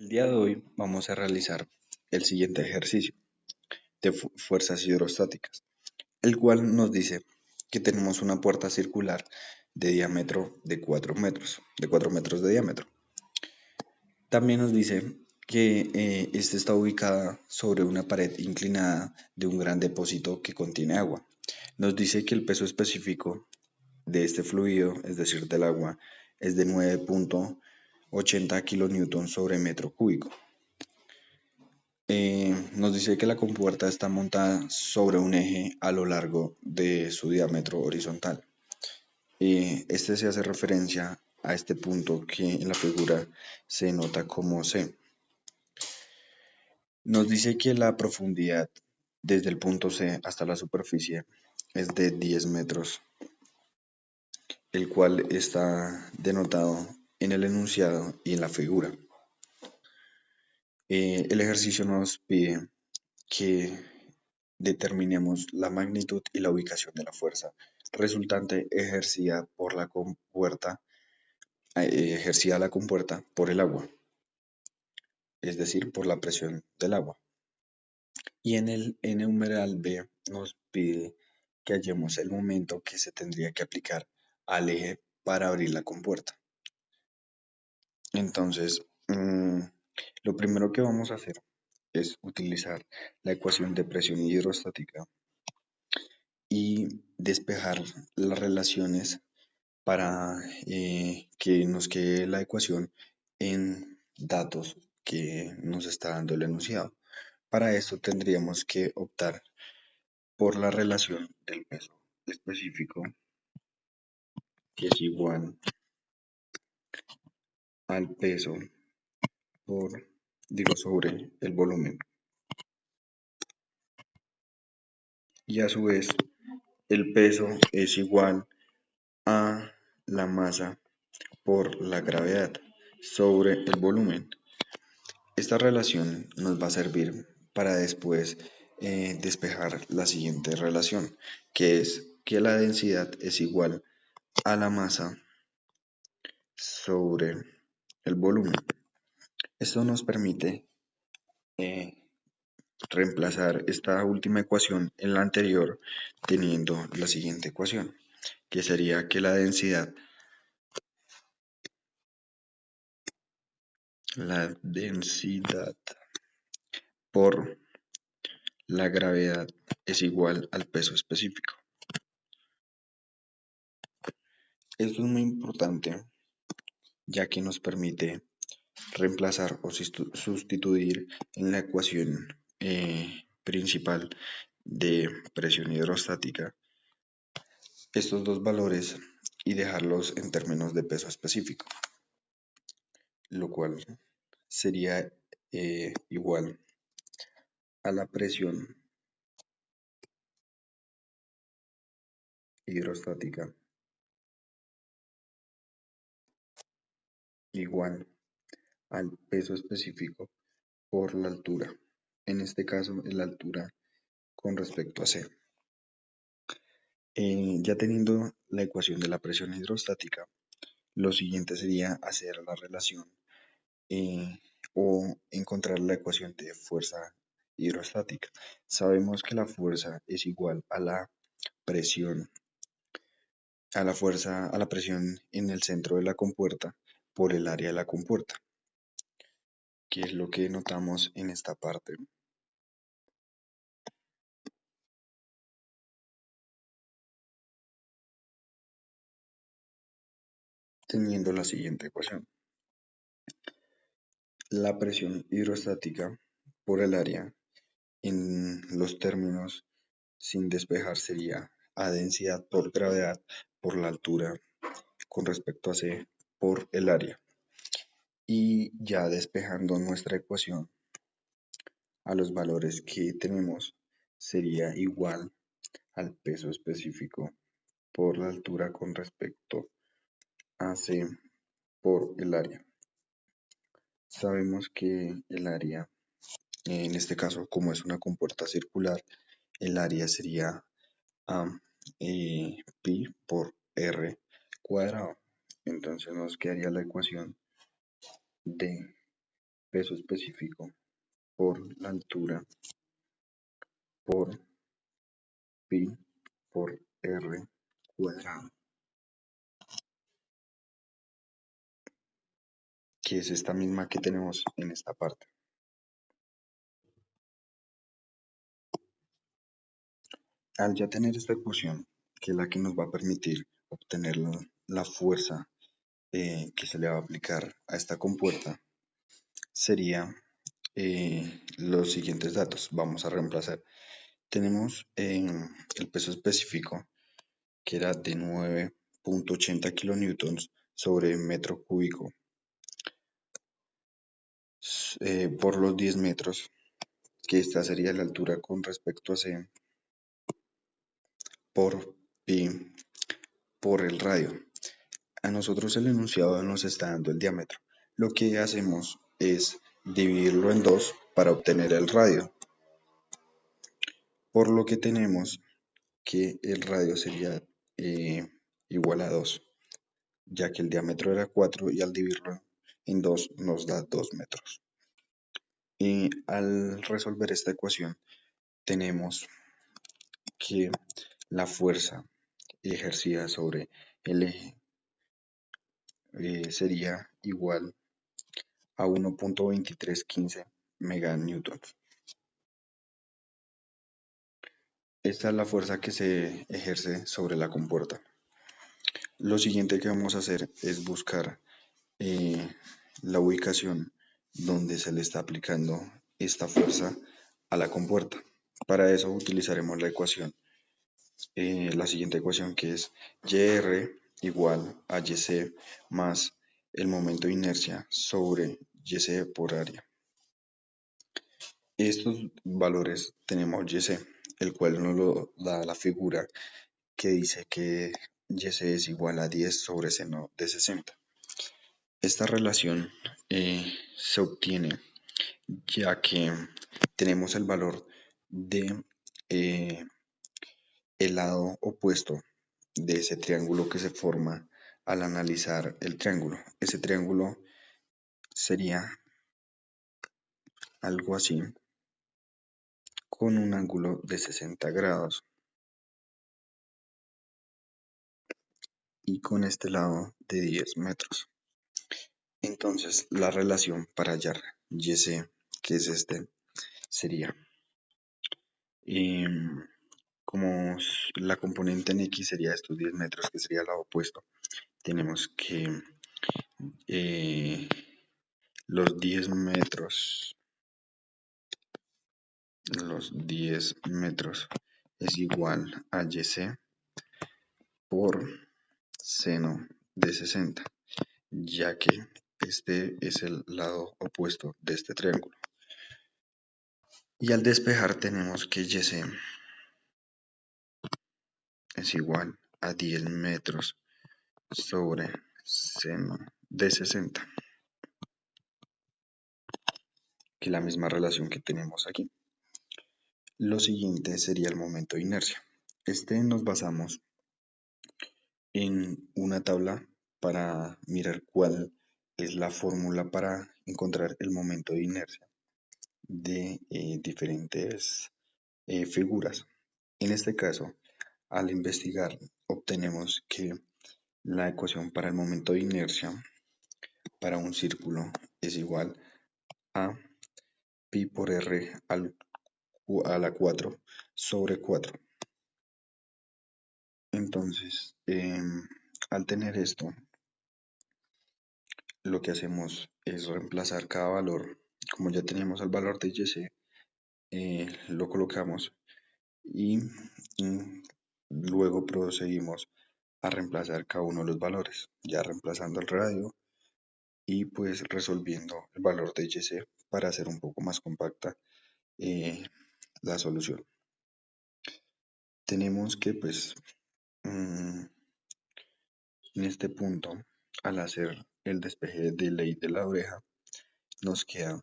El día de hoy vamos a realizar el siguiente ejercicio de fuerzas hidrostáticas, el cual nos dice que tenemos una puerta circular de diámetro de 4 metros de diámetro. También nos dice que esta está ubicada sobre una pared inclinada de un gran depósito que contiene agua. Nos dice que el peso específico de este fluido, es decir, del agua, es de 9,80 kilonewton sobre metro cúbico. Nos dice que la compuerta está montada sobre un eje a lo largo de su diámetro horizontal. Este se hace referencia a este punto que en la figura se nota como C. Nos dice que la profundidad desde el punto C hasta la superficie es de 10 metros, el cual está denotado en el enunciado y en la figura. El ejercicio nos pide que determinemos la magnitud y la ubicación de la fuerza resultante ejercida a la compuerta por el agua, es decir, por la presión del agua. Y en el numeral B nos pide que hallemos el momento que se tendría que aplicar al eje para abrir la compuerta. Entonces, lo primero que vamos a hacer es utilizar la ecuación de presión hidrostática y despejar las relaciones para que nos quede la ecuación en datos que nos está dando el enunciado. Para esto tendríamos que optar por la relación del peso específico, que es igual al peso sobre el volumen. Y a su vez, el peso es igual a la masa por la gravedad sobre el volumen. Esta relación nos va a servir para después despejar la siguiente relación, que es que la densidad es igual a la masa sobre el volumen. Esto nos permite eh, reemplazar esta última ecuación en la anterior teniendo la siguiente ecuación, que sería que la densidad por la gravedad es igual al peso específico. Esto es muy importante ya que nos permite reemplazar o sustituir en la ecuación principal de presión hidrostática estos dos valores y dejarlos en términos de peso específico, lo cual sería igual a la presión hidrostática igual al peso específico por la altura, en este caso la altura con respecto a C. Ya teniendo la ecuación de la presión hidrostática, lo siguiente sería hacer la relación o encontrar la ecuación de fuerza hidrostática. Sabemos que la fuerza es igual a la presión, a la presión en el centro de la compuerta por el área de la compuerta, que es lo que notamos en esta parte. Teniendo la siguiente ecuación. La presión hidrostática por el área en los términos sin despejar sería A densidad por gravedad por la altura con respecto a C por el área. Y ya despejando nuestra ecuación a los valores que tenemos sería igual al peso específico por la altura con respecto a C por el área. Sabemos que el área, en este caso como es una compuerta circular, el área sería A pi por R cuadrado. Entonces nos quedaría la ecuación de peso específico por la altura por pi por r cuadrado, que es esta misma que tenemos en esta parte. Al ya tener esta ecuación, que es la que nos va a permitir obtener la fuerza que se le va a aplicar a esta compuerta, sería los siguientes datos. Vamos a reemplazar. Tenemos el peso específico, que era de 9,80 kilonewtons sobre metro cúbico por los 10 metros, que esta sería la altura con respecto a C por pi por el radio. A nosotros el enunciado nos está dando el diámetro. Lo que hacemos es dividirlo en dos para obtener el radio, por lo que tenemos que el radio sería igual a 2, ya que el diámetro era 4 y al dividirlo en 2 nos da 2 metros. Y al resolver esta ecuación tenemos que la fuerza ejercida sobre el eje sería igual a 1,2315 meganewtons. Esta es la fuerza que se ejerce sobre la compuerta. Lo siguiente que vamos a hacer es buscar la ubicación donde se le está aplicando esta fuerza a la compuerta. Para eso utilizaremos la siguiente ecuación, que es YR igual a YC más el momento de inercia sobre YC por área. Estos valores tenemos YC, el cual nos lo da la figura que dice que YC es igual a 10 sobre seno de 60. Esta relación se obtiene ya que tenemos el valor de el lado opuesto de ese triángulo que se forma al analizar el triángulo. Ese triángulo sería algo así, con un ángulo de 60 grados y con este lado de 10 metros. Entonces la relación para hallar YC, que es este, sería como la componente en X sería estos 10 metros, que sería el lado opuesto. Tenemos que los 10 metros, es igual a YC por seno de 60, ya que este es el lado opuesto de este triángulo. Y al despejar tenemos que YC es igual a 10 metros sobre seno de 60, que es la misma relación que tenemos aquí. Lo siguiente sería el momento de inercia. Nos basamos en una tabla para mirar cuál es la fórmula para encontrar el momento de inercia de diferentes figuras. En este caso, al investigar, obtenemos que la ecuación para el momento de inercia para un círculo es igual a pi por r a la 4 sobre 4. Entonces, al tener esto, lo que hacemos es reemplazar cada valor. Como ya teníamos el valor de YC, lo colocamos y luego proseguimos a reemplazar cada uno de los valores, ya reemplazando el radio y pues resolviendo el valor de YC para hacer un poco más compacta la solución. Tenemos que pues en este punto, al hacer el despeje de ley de la oreja, nos queda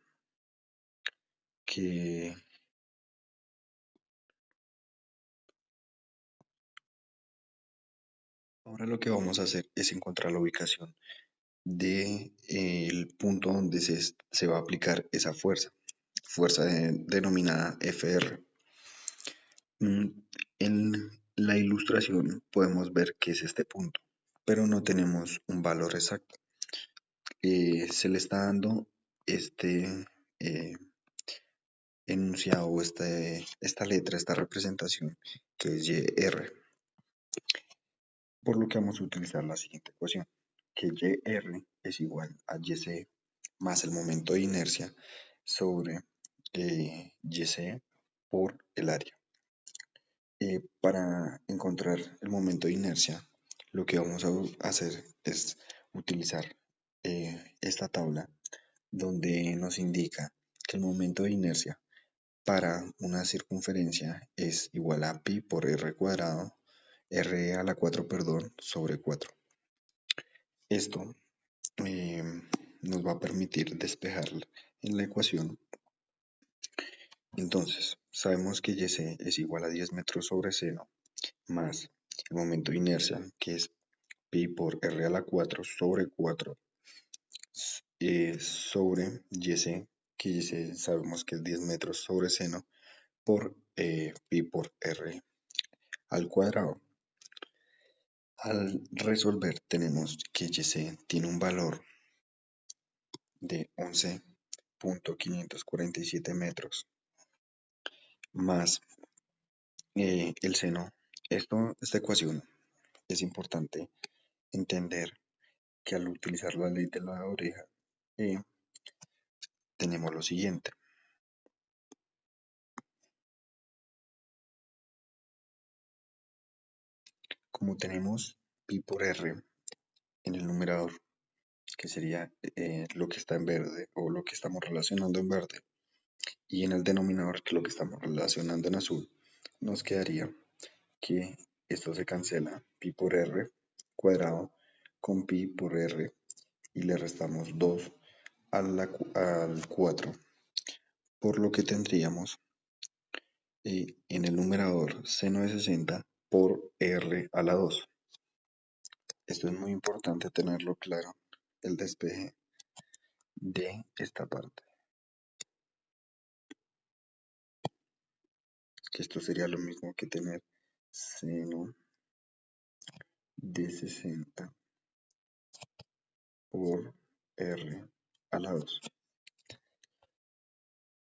que ahora lo que vamos a hacer es encontrar la ubicación de el punto donde se va a aplicar esa fuerza denominada Fr. En la ilustración podemos ver que es este punto, pero no tenemos un valor exacto. Se le está dando este eh, enunciado o esta letra, esta representación que es YR, por lo que vamos a utilizar la siguiente ecuación, que YR es igual a YC más el momento de inercia sobre YC por el área. Para encontrar el momento de inercia, lo que vamos a hacer es utilizar esta tabla donde nos indica que el momento de inercia para una circunferencia es igual a pi por r cuadrado, r a la 4, perdón, sobre 4. Esto eh, nos va a permitir despejar en la ecuación. Entonces, sabemos que YC es igual a 10 metros sobre seno más el momento de inercia, que es pi por r a la 4 sobre 4, sobre YC, que YC sabemos que es 10 metros sobre seno, por pi por r al cuadrado. Al resolver tenemos que YC tiene un valor de 11.547 metros más el seno. Esta ecuación es importante entender que al utilizar la ley de la oreja tenemos lo siguiente. Como tenemos pi por r en el numerador, que sería lo que está en verde o lo que estamos relacionando en verde, y en el denominador, que es lo que estamos relacionando en azul, nos quedaría que esto se cancela, pi por r cuadrado con pi por r, y le restamos 2 al 4, por lo que tendríamos en el numerador seno de 60 por r a la 2. Esto es muy importante tenerlo claro, el despeje de esta parte, que esto sería lo mismo que tener seno de 60 por r a la 2.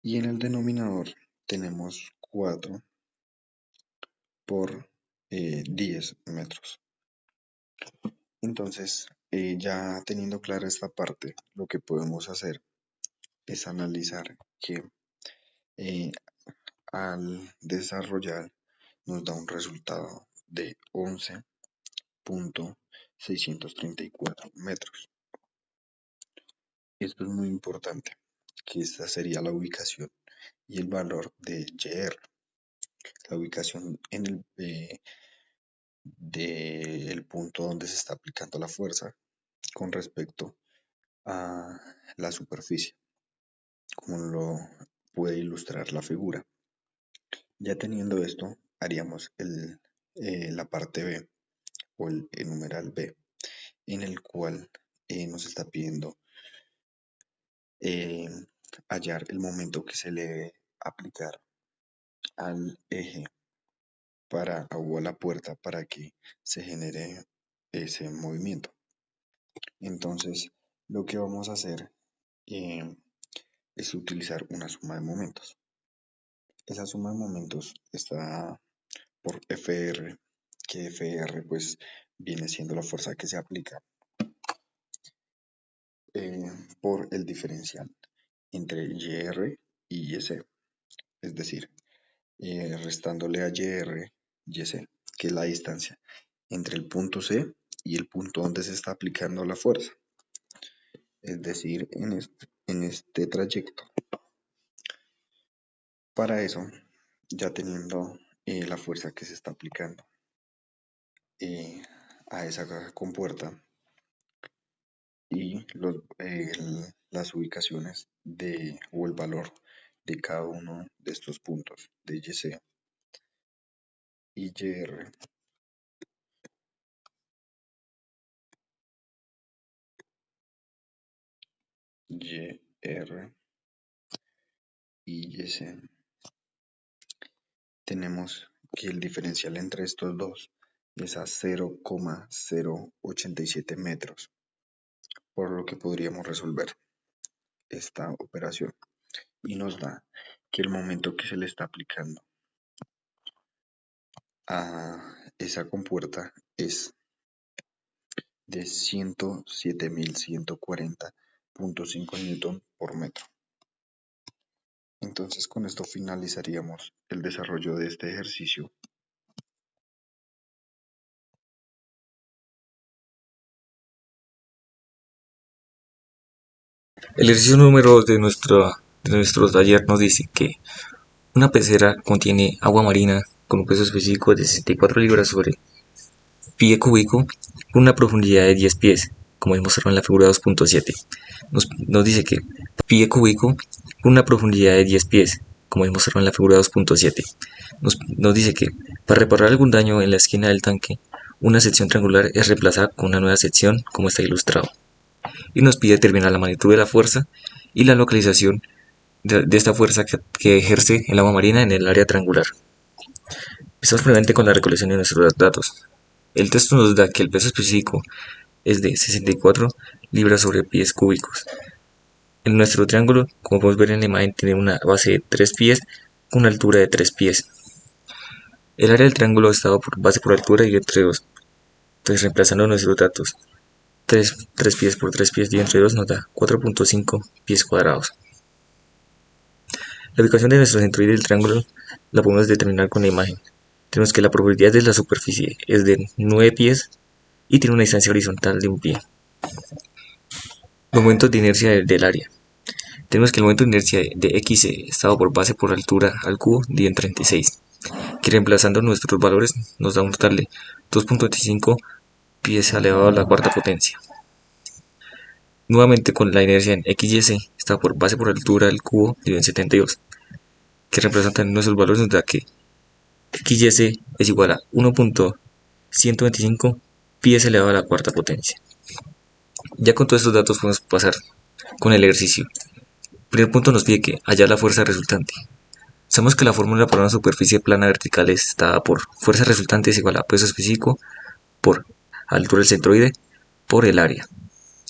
Y en el denominador tenemos 4 por 10 metros. Entonces, ya teniendo clara esta parte, lo que podemos hacer es analizar que al desarrollar nos da un resultado de 11.634 metros. Esto es muy importante, que esta sería la ubicación y el valor de YR. La ubicación en del punto donde se está aplicando la fuerza con respecto a la superficie, como lo puede ilustrar la figura. Ya teniendo esto, haríamos la parte B o el numeral B, en el cual nos está pidiendo eh, hallar el momento que se le debe aplicar al eje o a la puerta para que se genere ese movimiento. Entonces, lo que vamos a hacer eh, es utilizar una suma de momentos. Esa suma de momentos está por Fr, que Fr pues viene siendo la fuerza que se aplica por el diferencial entre Yr y Yc, es decir, restándole a Yc, que es la distancia entre el punto C y el punto donde se está aplicando la fuerza, es decir, en este trayecto. Para eso, ya teniendo la fuerza que se está aplicando a esa caja compuerta y las ubicaciones o el valor de cada uno de estos puntos de YC y YR, Y, R y YC. Tenemos que el diferencial entre estos dos es a 0,087 metros, por lo que podríamos resolver esta operación y nos da que el momento que se le está aplicando a esa compuerta es de 107.140.5 Newton por metro. Entonces con esto finalizaríamos el desarrollo de este ejercicio. El ejercicio número 2 de nuestro taller nos dice que una pecera contiene agua marina con un peso específico de 64 libras sobre pie cúbico con una profundidad de 10 pies, como es mostrado en la figura 2.7. Nos dice que pie cúbico con una profundidad de 10 pies, como es mostrado en la figura 2.7. Nos dice que para reparar algún daño en la esquina del tanque, una sección triangular es reemplazada con una nueva sección, como está ilustrado. Y nos pide determinar la magnitud de la fuerza y la localización de esta fuerza que ejerce el agua marina en el área triangular. Estamos primeramente con la recolección de nuestros datos. El texto nos da que el peso específico es de 64 libras sobre pies cúbicos. En nuestro triángulo, como podemos ver en la imagen, tiene una base de 3 pies con una altura de 3 pies. El área del triángulo estaba por base por altura y entre 2. Entonces, reemplazando nuestros datos, 3 pies por 3 pies y entre 2 nos da 4.5 pies cuadrados. La ubicación de nuestro centroide del triángulo la podemos determinar con la imagen. Tenemos que la profundidad de la superficie es de 9 pies y tiene una distancia horizontal de 1 pie. Los momentos de inercia del área. Tenemos que el momento de inercia de x estado por base por altura al cubo dividido en 36, que reemplazando nuestros valores nos da un total de 2.25 pies elevado a la cuarta potencia. Nuevamente con la inercia en xy estado por base por altura al cubo dividido en 72, que reemplazando nuestros valores nos da que xy es igual a 1.125 pies elevado a la cuarta potencia. Ya con todos estos datos podemos pasar con el ejercicio. El primer punto nos pide que hallar la fuerza resultante. Sabemos que la fórmula para una superficie plana vertical es dada por fuerza resultante es igual a peso específico por altura del centroide por el área,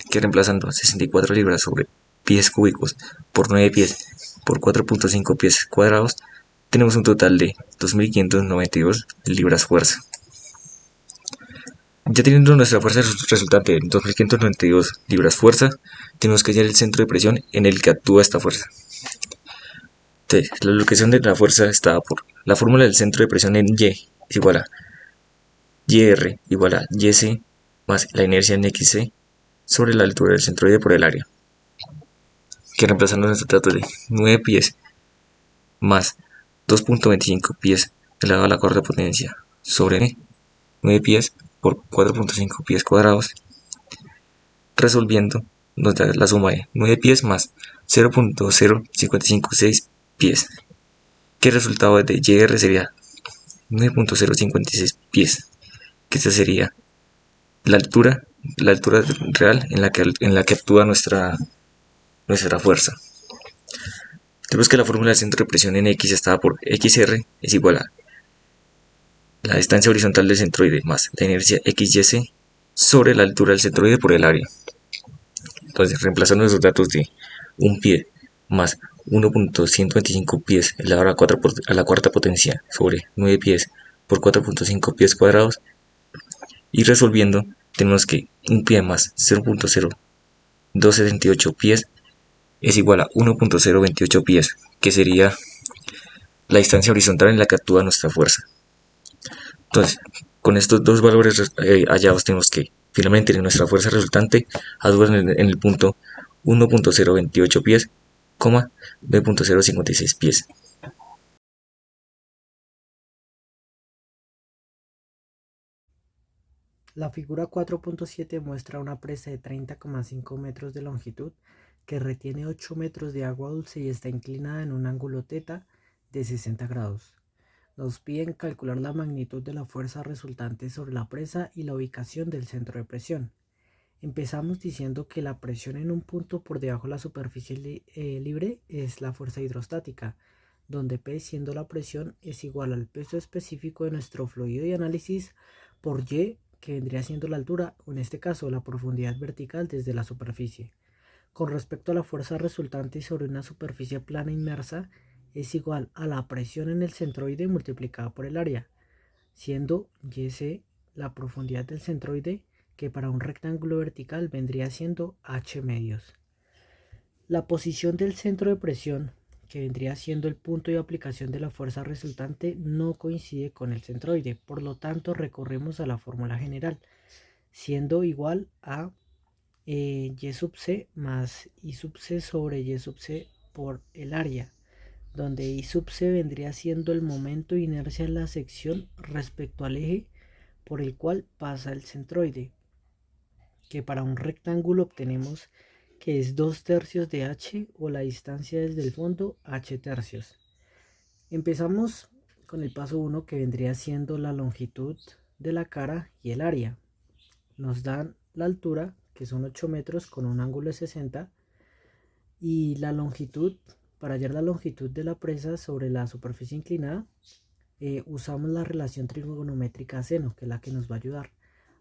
que reemplazando 64 libras sobre pies cúbicos por 9 pies por 4.5 pies cuadrados, tenemos un total de 2.592 libras fuerza. Ya teniendo nuestra fuerza resultante en 2.592 libras fuerza, tenemos que hallar el centro de presión en el que actúa esta fuerza. Entonces, la locación de la fuerza está por la fórmula del centro de presión en Y es igual a YR igual a YC más la inercia en XC sobre la altura del centroide por el área, que reemplazando nuestro dato de 9 pies más 2.25 pies elevado a la cuarta potencia sobre 9 pies por 4.5 pies cuadrados, resolviendo nos da la suma de 9 pies más 0.0556 pies, que el resultado de YR sería 9.056 pies, que esta sería la altura real en la que actúa nuestra fuerza. Tenemos que la fórmula del centro de presión en X está por XR es igual a la distancia horizontal del centroide más la inercia XYC sobre la altura del centroide por el área. Entonces, reemplazando esos datos de un pie más 1.125 pies elevado a la cuarta potencia sobre 9 pies por 4.5 pies cuadrados y resolviendo tenemos que un pie más 0.0278 pies es igual a 1.028 pies, que sería la distancia horizontal en la que actúa nuestra fuerza. Entonces, con estos dos valores hallados tenemos que finalmente nuestra fuerza resultante actúa en el punto 1.028 pies, 9.056 pies. La figura 4.7 muestra una presa de 30,5 metros de longitud que retiene 8 metros de agua dulce y está inclinada en un ángulo θ de 60 grados. Nos piden calcular la magnitud de la fuerza resultante sobre la presa y la ubicación del centro de presión. Empezamos diciendo que la presión en un punto por debajo de la superficie libre es la fuerza hidrostática, donde P, siendo la presión, es igual al peso específico de nuestro fluido de análisis por Y, que vendría siendo la altura, o en este caso la profundidad vertical desde la superficie. Con respecto a la fuerza resultante sobre una superficie plana inmersa, es igual a la presión en el centroide multiplicada por el área, siendo YC la profundidad del centroide, que para un rectángulo vertical vendría siendo H medios. La posición del centro de presión, que vendría siendo el punto de aplicación de la fuerza resultante, no coincide con el centroide, por lo tanto recorremos a la fórmula general, siendo igual a y sub c más i sub c sobre y sub c por el área, donde i sub c vendría siendo el momento de inercia en la sección respecto al eje por el cual pasa el centroide, que para un rectángulo obtenemos que es 2/3 de h, o la distancia desde el fondo h tercios. Empezamos con el paso 1, que vendría siendo la longitud de la cara y el área. Nos dan la altura, que son 8 metros con un ángulo de 60, y la longitud. Para hallar la longitud de la presa sobre la superficie inclinada, usamos la relación trigonométrica seno, que es la que nos va a ayudar.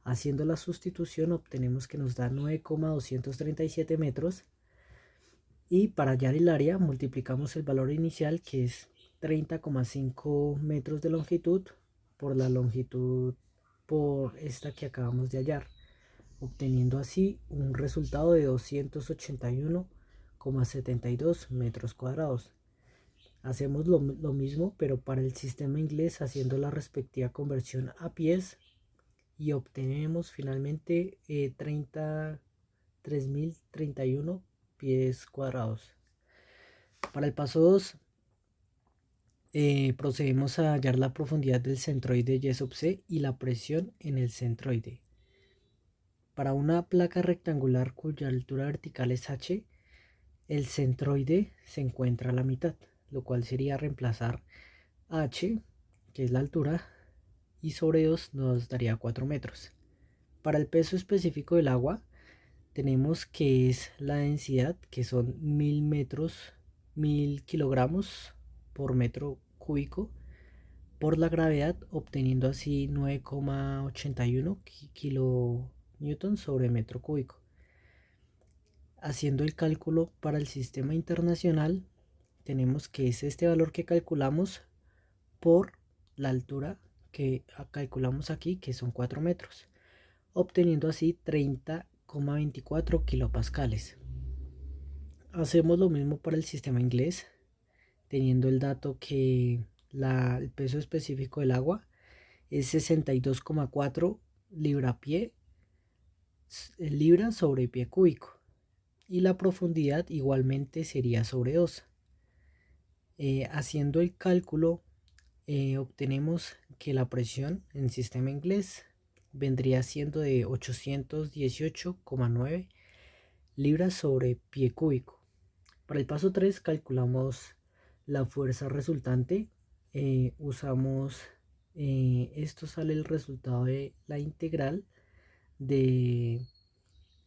Haciendo la sustitución obtenemos que nos da 9,237 metros, y para hallar el área multiplicamos el valor inicial, que es 30,5 metros de longitud, por la longitud por esta que acabamos de hallar, obteniendo así un resultado de 281,72 metros cuadrados. Hacemos lo mismo, pero para el sistema inglés, haciendo la respectiva conversión a pies, y obtenemos finalmente 33.031 pies cuadrados. Para el paso 2, procedemos a hallar la profundidad del centroide Y sub c y la presión en el centroide. Para una placa rectangular cuya altura vertical es h, el centroide se encuentra a la mitad, lo cual sería reemplazar h, que es la altura, y sobre 2 nos daría 4 metros. Para el peso específico del agua, tenemos que es la densidad, que son 1000 kilogramos por metro cúbico, por la gravedad, obteniendo así 9,81 kilonewton sobre metro cúbico. Haciendo el cálculo para el sistema internacional, tenemos que es este valor que calculamos por la altura que calculamos aquí, que son 4 metros, obteniendo así 30,24 kilopascales. Hacemos lo mismo para el sistema inglés, teniendo el dato que el peso específico del agua es 62,4 libra sobre pie cúbico, y la profundidad igualmente sería sobre 2. Haciendo el cálculo, obtenemos que la presión en el sistema inglés vendría siendo de 818,9 libras sobre pie cúbico. Para el paso 3 calculamos la fuerza resultante. Usamos, esto sale el resultado de la integral de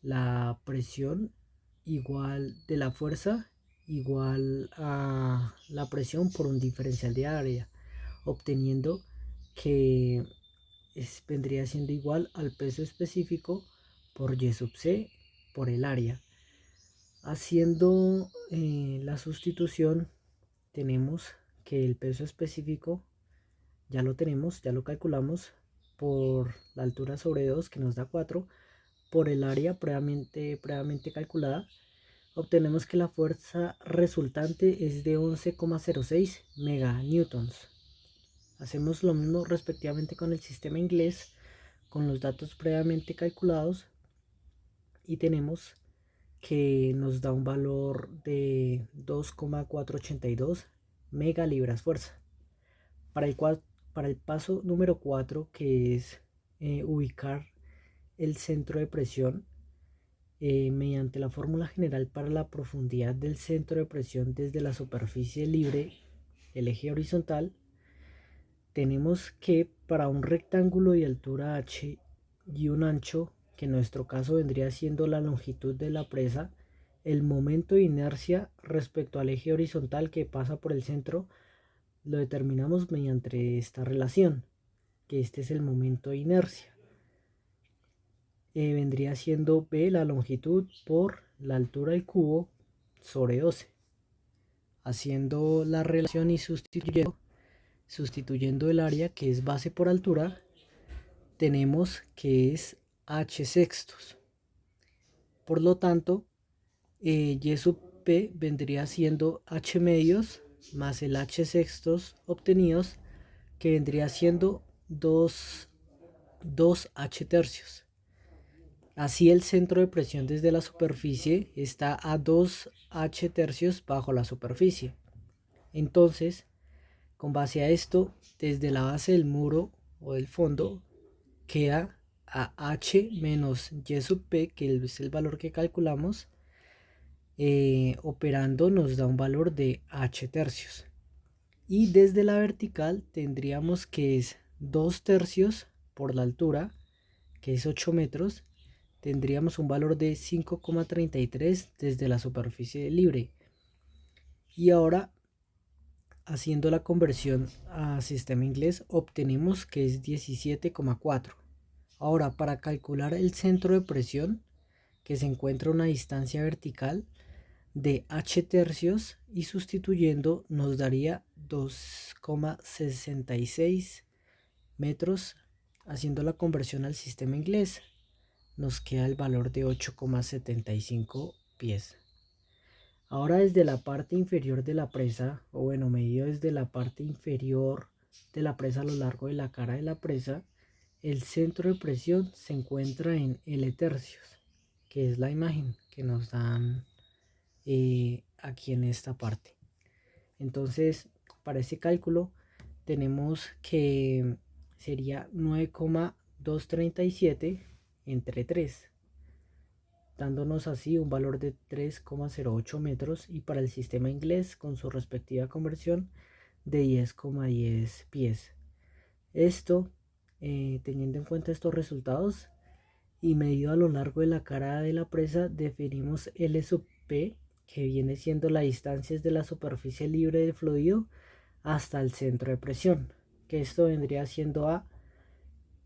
la presión igual de la fuerza igual a la presión por un diferencial de área, obteniendo que vendría siendo igual al peso específico por Y sub c por el área. Haciendo la sustitución, tenemos que el peso específico ya lo tenemos, ya lo calculamos por la altura sobre 2, que nos da 4, por el área previamente calculada. Obtenemos que la fuerza resultante es de 11,06 meganewtons. Hacemos lo mismo respectivamente con el sistema inglés, con los datos previamente calculados, y tenemos que nos da un valor de 2,482 megalibras fuerza. Para el paso número 4, que es ubicar el centro de presión, mediante la fórmula general para la profundidad del centro de presión desde la superficie libre, el eje horizontal, tenemos que para un rectángulo de altura h y un ancho que en nuestro caso vendría siendo la longitud de la presa, el momento de inercia respecto al eje horizontal que pasa por el centro lo determinamos mediante esta relación, que este es el momento de inercia. Vendría siendo B la longitud por la altura del cubo sobre 12. Haciendo la relación y sustituyendo el área que es base por altura, tenemos que es h sextos. Por lo tanto, y sub p vendría siendo h medios más el h sextos obtenidos, que vendría siendo 2h tercios. Así el centro de presión desde la superficie está a 2h tercios bajo la superficie. Entonces, con base a esto, desde la base del muro o del fondo queda a h menos y sub p, que es el valor que calculamos, operando nos da un valor de h tercios. Y desde la vertical tendríamos que es 2 tercios por la altura, que es 8 metros, tendríamos un valor de 5,33 desde la superficie libre. Y ahora, haciendo la conversión a sistema inglés, obtenemos que es 17,4. Ahora, para calcular el centro de presión, que se encuentra a una distancia vertical de h tercios, y sustituyendo nos daría 2,66 metros. Haciendo la conversión al sistema inglés, nos queda el valor de 8,75 pies. Ahora, desde la parte inferior de la presa, o bueno, medido desde la parte inferior de la presa a lo largo de la cara de la presa, el centro de presión se encuentra en L tercios, que es la imagen que nos dan aquí en esta parte. Entonces, para este cálculo tenemos que sería 9,237 entre 3, dándonos así un valor de 3,08 metros, y para el sistema inglés con su respectiva conversión de 10,10 pies. Esto, teniendo en cuenta estos resultados y medido a lo largo de la cara de la presa, definimos L sub P, que viene siendo la distancia desde la superficie libre del fluido hasta el centro de presión, que esto vendría siendo a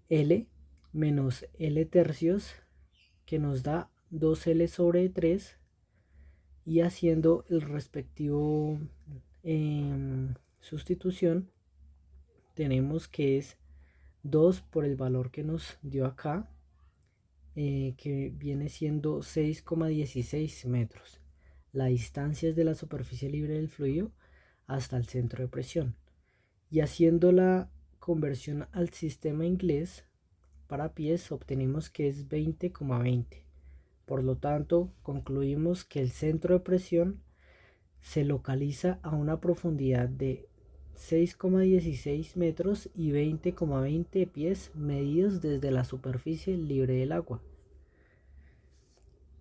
L menos L tercios, que nos da 2L sobre 3, y haciendo el respectivo sustitución, tenemos que es 2 por el valor que nos dio acá, que viene siendo 6,16 metros. La distancia es de la superficie libre del fluido hasta el centro de presión. Y haciendo la conversión al sistema inglés para pies, obtenemos que es 20,20. Por lo tanto, concluimos que el centro de presión se localiza a una profundidad de 6,16 metros y 20,20 pies medidos desde la superficie libre del agua.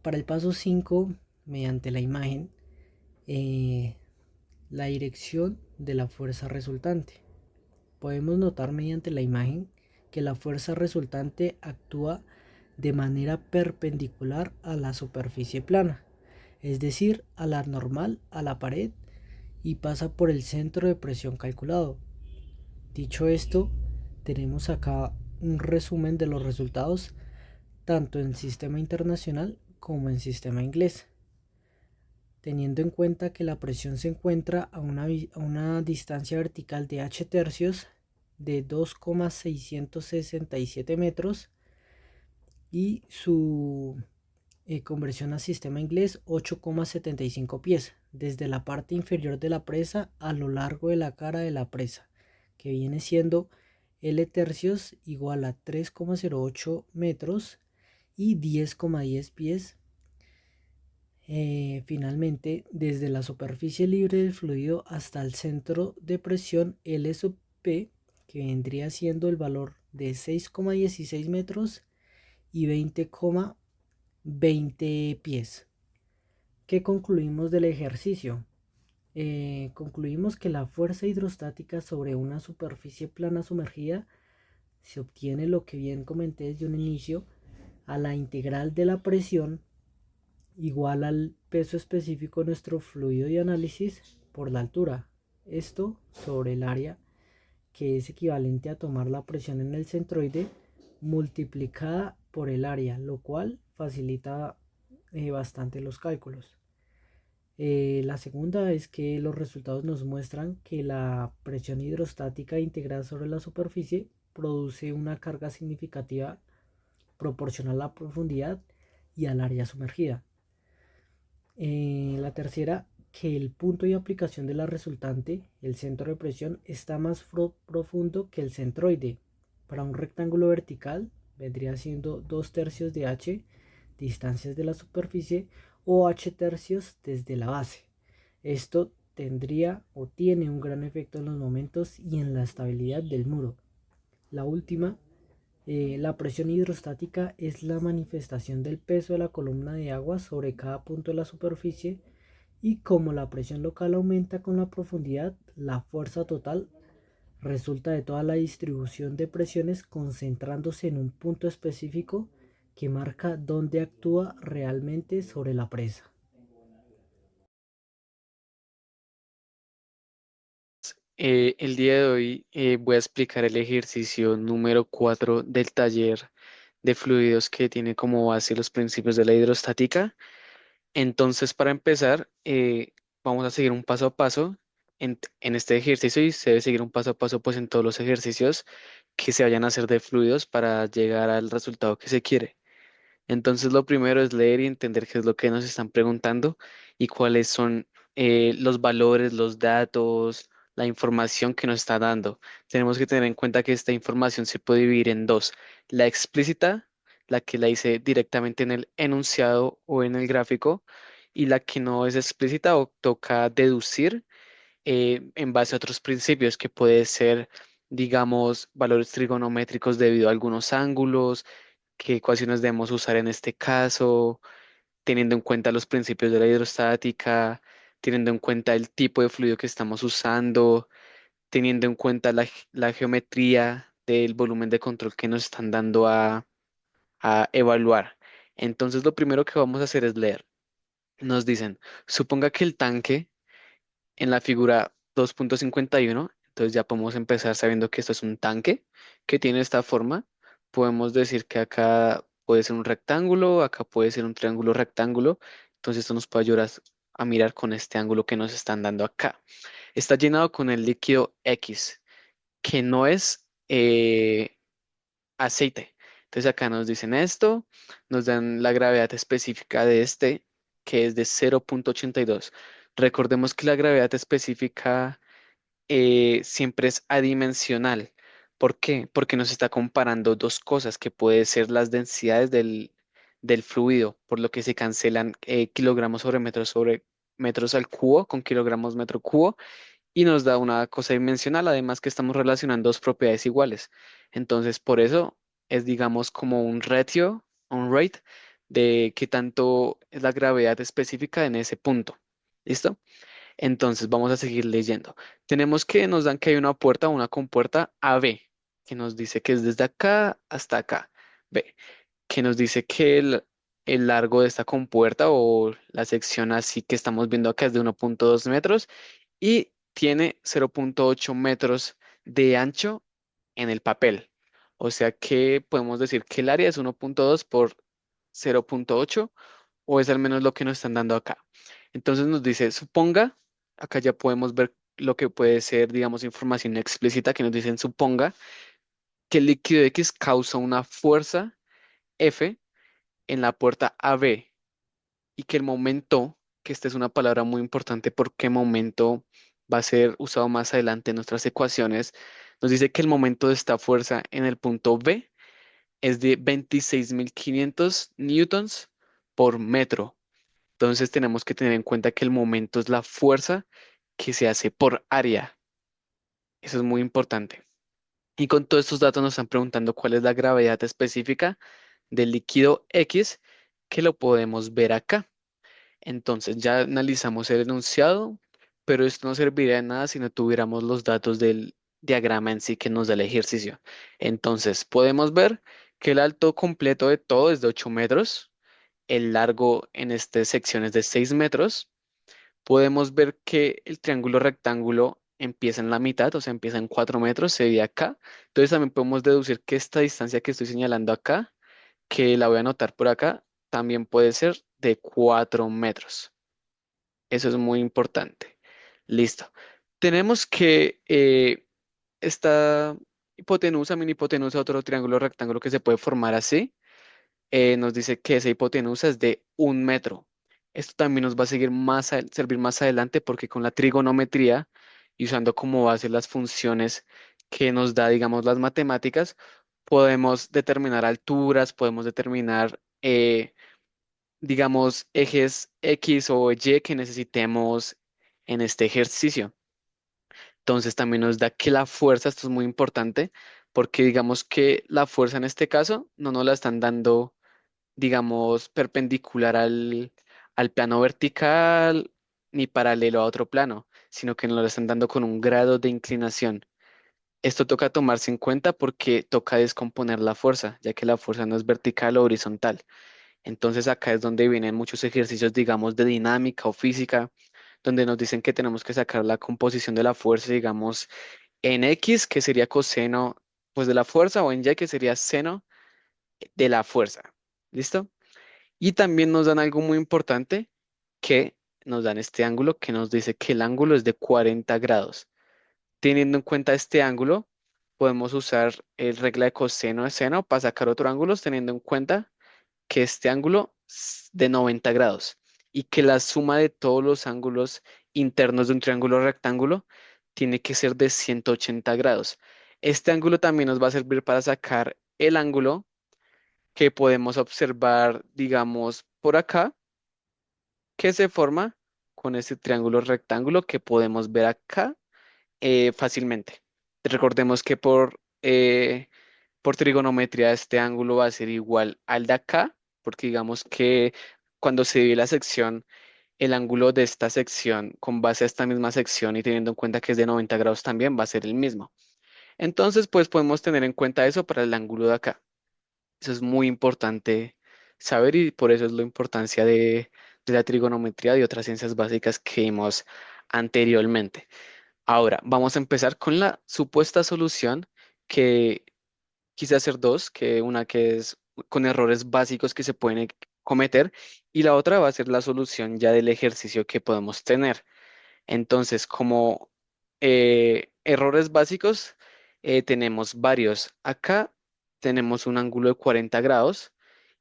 Para el paso 5, mediante la imagen, la dirección de la fuerza resultante. Podemos notar mediante la imagen que la fuerza resultante actúa de manera perpendicular a la superficie plana, es decir, a la normal a la pared, y pasa por el centro de presión calculado. Dicho esto, tenemos acá un resumen de los resultados tanto en sistema internacional como en sistema inglés. Teniendo en cuenta que la presión se encuentra a una distancia vertical de h tercios de 2,667 metros, y su conversión a sistema inglés 8,75 pies desde la parte inferior de la presa a lo largo de la cara de la presa, que viene siendo L tercios igual a 3,08 metros y 10,10 pies. Finalmente, desde la superficie libre del fluido hasta el centro de presión L sub P, que vendría siendo el valor de 6,16 metros y 20,20 pies. ¿Qué concluimos del ejercicio? Concluimos que la fuerza hidrostática sobre una superficie plana sumergida se obtiene, lo que bien comenté desde un inicio, a la integral de la presión igual al peso específico de nuestro fluido de análisis por la altura. Esto sobre el área, que es equivalente a tomar la presión en el centroide multiplicada por el área, lo cual facilita bastante los cálculos. La segunda es que los resultados nos muestran que la presión hidrostática integrada sobre la superficie produce una carga significativa proporcional a la profundidad y al área sumergida. La tercera, que el punto de aplicación de la resultante, el centro de presión, está más profundo que el centroide. Para un rectángulo vertical vendría siendo 2/3 de h distancias de la superficie o h tercios desde la base. Esto tendría o tiene un gran efecto en los momentos y en la estabilidad del muro. La última, la presión hidrostática es la manifestación del peso de la columna de agua sobre cada punto de la superficie, y como la presión local aumenta con la profundidad, la fuerza total resulta de toda la distribución de presiones concentrándose en un punto específico que marca dónde actúa realmente sobre la presa. El día de hoy voy a explicar el ejercicio número 4 del taller de fluidos que tiene como base los principios de la hidrostática. Entonces, para empezar, vamos a seguir un paso a paso en este ejercicio y se debe seguir un paso a paso pues en todos los ejercicios que se vayan a hacer de fluidos para llegar al resultado que se quiere. Entonces, lo primero es leer y entender qué es lo que nos están preguntando y cuáles son los valores, los datos, la información que nos está dando. Tenemos que tener en cuenta que esta información se puede dividir en dos: la explícita, la que la dice directamente en el enunciado o en el gráfico, y la que no es explícita o toca deducir en base a otros principios, que puede ser, digamos, valores trigonométricos debido a algunos ángulos, qué ecuaciones debemos usar en este caso, teniendo en cuenta los principios de la hidrostática, teniendo en cuenta el tipo de fluido que estamos usando, teniendo en cuenta la geometría del volumen de control que nos están dando a evaluar. Entonces, lo primero que vamos a hacer es leer. Nos dicen, suponga que el tanque en la figura 2.51, entonces ya podemos empezar sabiendo que esto es un tanque que tiene esta forma. Podemos decir que acá puede ser un rectángulo, acá puede ser un triángulo rectángulo. Entonces esto nos puede ayudar a mirar con este ángulo que nos están dando acá. Está llenado con el líquido X, que no es aceite. Entonces acá nos dicen esto, nos dan la gravedad específica de este, que es de 0.82. Recordemos que la gravedad específica siempre es adimensional. ¿Por qué? Porque nos está comparando dos cosas que pueden ser las densidades del fluido, por lo que se cancelan kilogramos sobre metros al cubo con kilogramos metro cubo, y nos da una cosa dimensional, además que estamos relacionando dos propiedades iguales. Entonces, por eso es, digamos, como un ratio, un rate de qué tanto es la gravedad específica en ese punto. ¿Listo? Entonces, vamos a seguir leyendo. Tenemos que nos dan que hay una compuerta AB, que nos dice que es desde acá hasta acá. B, que nos dice que el largo de esta compuerta o la sección así que estamos viendo acá es de 1.2 metros y tiene 0.8 metros de ancho en el papel. O sea que podemos decir que el área es 1.2 por 0.8, o es al menos lo que nos están dando acá. Entonces nos dice, suponga, acá ya podemos ver lo que puede ser, digamos, información explícita que nos dicen, suponga que el líquido X causa una fuerza F en la puerta AB y que el momento, que esta es una palabra muy importante porque momento va a ser usado más adelante en nuestras ecuaciones, nos dice que el momento de esta fuerza en el punto B es de 26.500 newtons por metro. Entonces tenemos que tener en cuenta que el momento es la fuerza que se hace por área. Eso es muy importante. Y con todos estos datos nos están preguntando cuál es la gravedad específica del líquido X, que lo podemos ver acá. Entonces ya analizamos el enunciado, pero esto no serviría de nada si no tuviéramos los datos del diagrama en sí que nos da el ejercicio. Entonces podemos ver que el alto completo de todo es de 8 metros, el largo en esta sección es de 6 metros. Podemos ver que el triángulo rectángulo empieza en la mitad, o sea, empieza en 4 metros, sería acá. Entonces también podemos deducir que esta distancia que estoy señalando acá, que la voy a anotar por acá, también puede ser de 4 metros. Eso es muy importante. Listo. Tenemos que esta hipotenusa, mini hipotenusa, otro triángulo rectángulo que se puede formar así, nos dice que esa hipotenusa es de 1 metro. Esto también nos va a seguir servir más adelante porque con la trigonometría y usando como base las funciones que nos da, digamos, las matemáticas, podemos determinar alturas, podemos determinar, digamos, ejes X o Y que necesitemos en este ejercicio. Entonces también nos da que la fuerza, esto es muy importante, porque digamos que la fuerza en este caso no nos la están dando, digamos, perpendicular al plano vertical ni paralelo a otro plano, sino que nos lo están dando con un grado de inclinación. Esto toca tomarse en cuenta porque toca descomponer la fuerza, ya que la fuerza no es vertical o horizontal. Entonces acá es donde vienen muchos ejercicios, digamos, de dinámica o física, donde nos dicen que tenemos que sacar la composición de la fuerza, digamos, en X, que sería coseno, pues, de la fuerza, o en Y, que sería seno de la fuerza. ¿Listo? Y también nos dan algo muy importante, que nos dan este ángulo que nos dice que el ángulo es de 40 grados. Teniendo en cuenta este ángulo, podemos usar el regla de coseno de seno para sacar otro ángulo, teniendo en cuenta que este ángulo es de 90 grados y que la suma de todos los ángulos internos de un triángulo rectángulo tiene que ser de 180 grados. Este ángulo también nos va a servir para sacar el ángulo que podemos observar, digamos, por acá, que se forma con este triángulo rectángulo que podemos ver acá fácilmente. Recordemos que por trigonometría este ángulo va a ser igual al de acá, porque digamos que cuando se divide la sección, el ángulo de esta sección con base a esta misma sección y teniendo en cuenta que es de 90 grados también va a ser el mismo. Entonces, pues podemos tener en cuenta eso para el ángulo de acá. Eso es muy importante saber y por eso es la importancia de la trigonometría y otras ciencias básicas que vimos anteriormente. Ahora, vamos a empezar con la supuesta solución, que quise hacer dos, que una que es con errores básicos que se pueden cometer y la otra va a ser la solución ya del ejercicio que podemos tener. Entonces, como errores básicos, tenemos varios. Acá tenemos un ángulo de 40 grados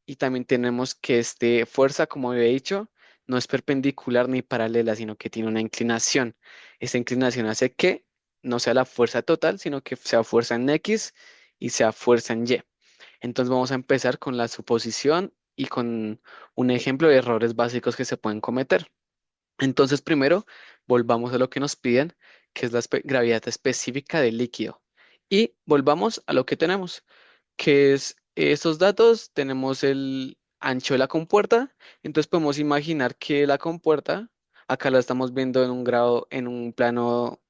y también tenemos que este fuerza, como había dicho, no es perpendicular ni paralela, sino que tiene una inclinación. Esta inclinación hace que no sea la fuerza total, sino que sea fuerza en X y sea fuerza en Y. Entonces vamos a empezar con la suposición y con un ejemplo de errores básicos que se pueden cometer. Entonces, primero, volvamos a lo que nos piden, que es la gravedad específica del líquido. Y volvamos a lo que tenemos, que es estos datos, tenemos el ancho de la compuerta, entonces podemos imaginar que la compuerta, acá la estamos viendo en un grado, en un plano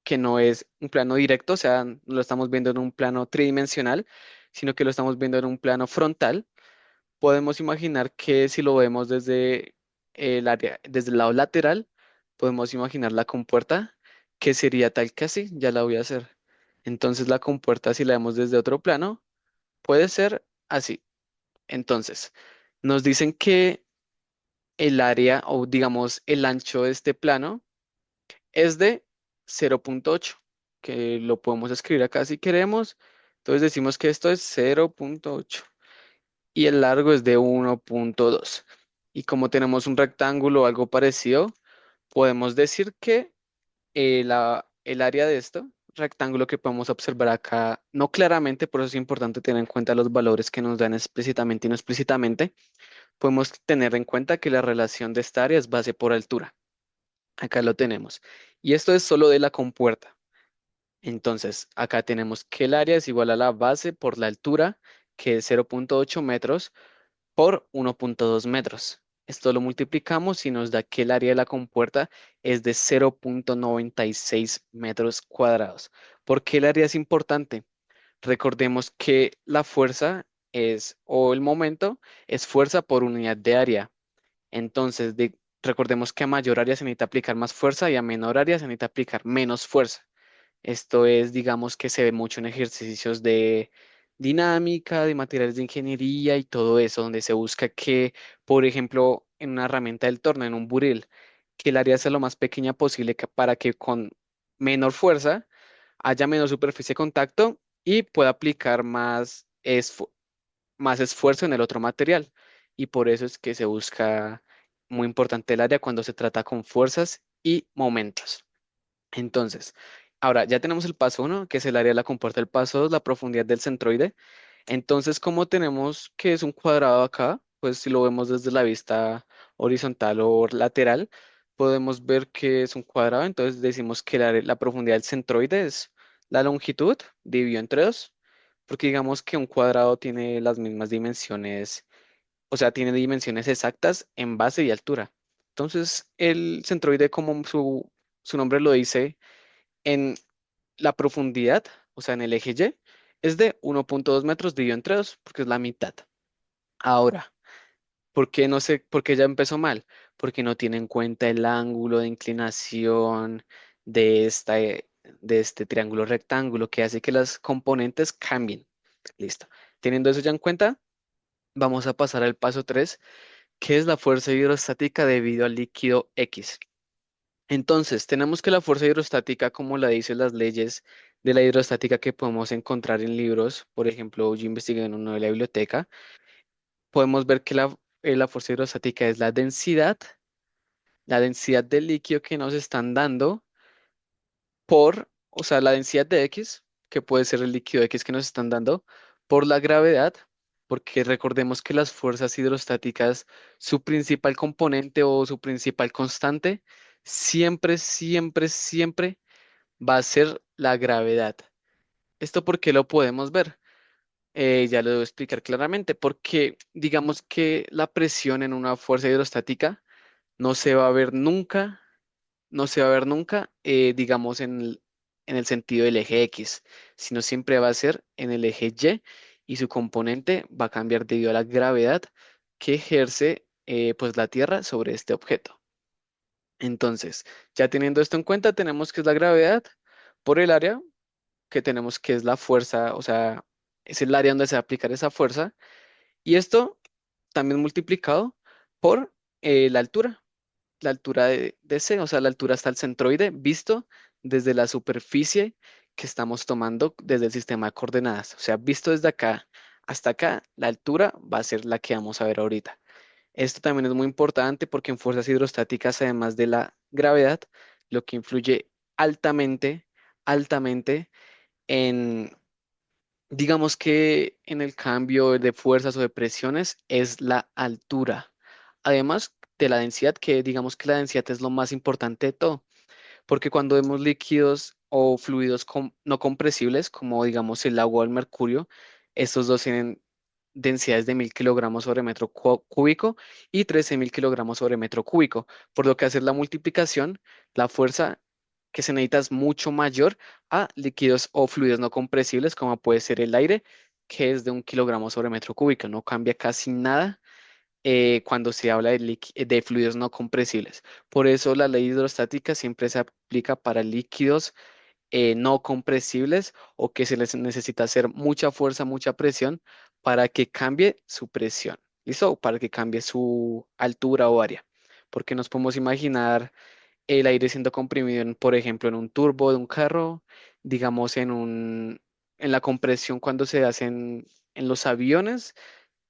que no es un plano directo, o sea, no lo estamos viendo en un plano tridimensional, sino que lo estamos viendo en un plano frontal. Podemos imaginar que si lo vemos desde el área, desde el lado lateral, podemos imaginar la compuerta, que sería tal que así, ya la voy a hacer. Entonces la compuerta, si la vemos desde otro plano, puede ser así. Entonces, nos dicen que el área o digamos el ancho de este plano es de 0,8, que lo podemos escribir acá si queremos. Entonces decimos que esto es 0,8 y el largo es de 1,2. Y como tenemos un rectángulo o algo parecido, podemos decir que el área de esto, rectángulo que podemos observar acá, no claramente, por eso es importante tener en cuenta los valores que nos dan explícitamente y no explícitamente, podemos tener en cuenta que la relación de esta área es base por altura. Acá lo tenemos. Y esto es solo de la compuerta. Entonces, acá tenemos que el área es igual a la base por la altura, que es 0,8 metros, por 1,2 metros. Esto lo multiplicamos y nos da que el área de la compuerta es de 0,96 metros cuadrados. ¿Por qué el área es importante? Recordemos que la fuerza o el momento, es fuerza por unidad de área. Entonces, recordemos que a mayor área se necesita aplicar más fuerza y a menor área se necesita aplicar menos fuerza. Esto es, digamos, que se ve mucho en ejercicios de dinámica, de materiales de ingeniería y todo eso, donde se busca que, por ejemplo, en una herramienta del torno, en un buril, que el área sea lo más pequeña posible para que con menor fuerza haya menos superficie de contacto y pueda aplicar más esfuerzo en el otro material. Y por eso es que se busca muy importante el área cuando se trata con fuerzas y momentos. Entonces, ahora ya tenemos el paso uno, que es el área de la compuerta. El paso 2, la profundidad del centroide. Entonces, como tenemos que es un cuadrado acá, pues si lo vemos desde la vista horizontal o lateral, podemos ver que es un cuadrado. Entonces decimos que la profundidad del centroide es la longitud dividido entre 2, porque digamos que un cuadrado tiene las mismas dimensiones, o sea, tiene dimensiones exactas en base y altura. Entonces, el centroide, como su nombre lo dice, en la profundidad, o sea, en el eje Y, es de 1,2 metros dividido entre 2, porque es la mitad. Ahora, ¿por qué no sé, por qué ya empezó mal? Porque no tiene en cuenta el ángulo de inclinación de de este triángulo rectángulo que hace que las componentes cambien. Listo. Teniendo eso ya en cuenta, vamos a pasar al paso 3, que es la fuerza hidrostática debido al líquido X. Entonces, tenemos que la fuerza hidrostática, como la dicen las leyes de la hidrostática que podemos encontrar en libros, por ejemplo, yo investigué en uno de la biblioteca, podemos ver que la fuerza hidrostática es la densidad del líquido que nos están dando o sea, la densidad de X, que puede ser el líquido X que nos están dando, por la gravedad, porque recordemos que las fuerzas hidrostáticas, su principal componente o su principal constante, siempre, siempre, siempre va a ser la gravedad. ¿Esto por qué lo podemos ver? Ya lo debo explicar claramente, porque digamos que la presión en una fuerza hidrostática no se va a ver nunca, no se va a ver nunca, digamos, en el sentido del eje X, sino siempre va a ser en el eje Y y su componente va a cambiar debido a la gravedad que ejerce pues la Tierra sobre este objeto. Entonces, ya teniendo esto en cuenta, tenemos que es la gravedad por el área, que tenemos que es la fuerza, o sea, es el área donde se va a aplicar esa fuerza, y esto también multiplicado por la altura de C, o sea, la altura hasta el centroide, visto desde la superficie que estamos tomando desde el sistema de coordenadas. O sea, visto desde acá hasta acá, la altura va a ser la que vamos a ver ahorita. Esto también es muy importante porque en fuerzas hidrostáticas, además de la gravedad, lo que influye altamente, altamente en, digamos que en el cambio de fuerzas o de presiones es la altura. Además de la densidad, que digamos que la densidad es lo más importante de todo, porque cuando vemos líquidos o fluidos no compresibles, como digamos el agua o el mercurio, estos dos tienen densidades de 1.000 kilogramos sobre metro cúbico y 13.000 kilogramos sobre metro cúbico, por lo que hacer la multiplicación, la fuerza que se necesita es mucho mayor a líquidos o fluidos no compresibles, como puede ser el aire, que es de 1 kilogramo sobre metro cúbico. No cambia casi nada cuando se habla de fluidos no compresibles. Por eso la ley hidrostática siempre se aplica para líquidos no compresibles o que se les necesita hacer mucha fuerza, mucha presión para que cambie su presión. ¿Listo? O para que cambie su altura o área. Porque nos podemos imaginar el aire siendo comprimido, por ejemplo, en un turbo de un carro, digamos en la compresión cuando se hace en los aviones,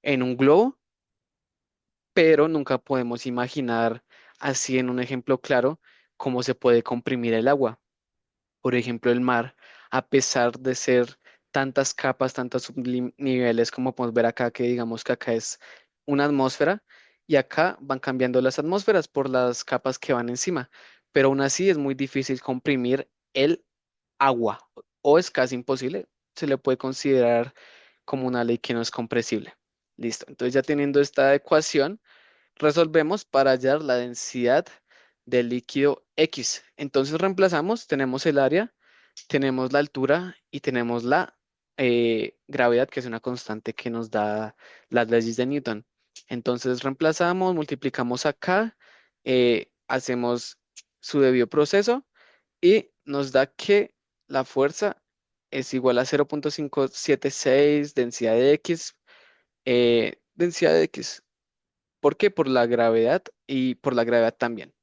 en un globo, pero nunca podemos imaginar así en un ejemplo claro cómo se puede comprimir el agua. Por ejemplo, el mar, a pesar de ser tantas capas, tantos niveles como podemos ver acá, que digamos que acá es una atmósfera y acá van cambiando las atmósferas por las capas que van encima, pero aún así es muy difícil comprimir el agua o es casi imposible, se le puede considerar como una ley que no es compresible. Listo, entonces ya teniendo esta ecuación, resolvemos para hallar la densidad del líquido X. Entonces reemplazamos, tenemos el área, tenemos la altura y tenemos la gravedad, que es una constante que nos da las leyes de Newton. Entonces reemplazamos, multiplicamos acá, hacemos su debido proceso y nos da que la fuerza es igual a 0.576 densidad de X, densidad de X. ¿Por qué? Por la gravedad y por la gravedad también.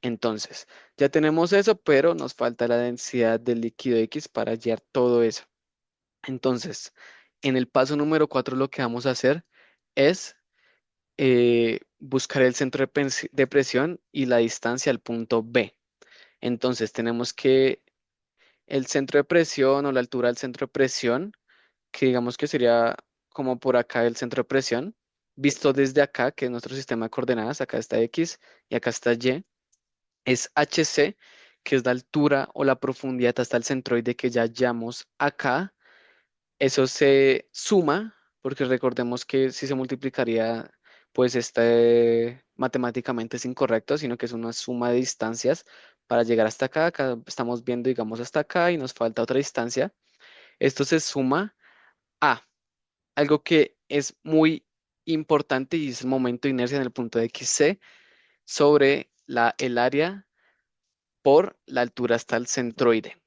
Entonces, ya tenemos eso, pero nos falta la densidad del líquido X para hallar todo eso. Entonces, en el paso número 4 lo que vamos a hacer es buscar el centro de presión y la distancia al punto B. Entonces, tenemos que el centro de presión o la altura del centro de presión, que digamos que sería como por acá el centro de presión, visto desde acá, que es nuestro sistema de coordenadas, acá está X y acá está Y, es HC, que es la altura o la profundidad hasta el centroide que ya hallamos acá. Eso se suma, porque recordemos que si se multiplicaría, pues este matemáticamente es incorrecto, sino que es una suma de distancias para llegar hasta acá. Acá estamos viendo, digamos, hasta acá y nos falta otra distancia. Esto se suma a algo que es muy importante y es el momento de inercia en el punto de XC sobre el área por la altura hasta el centroide.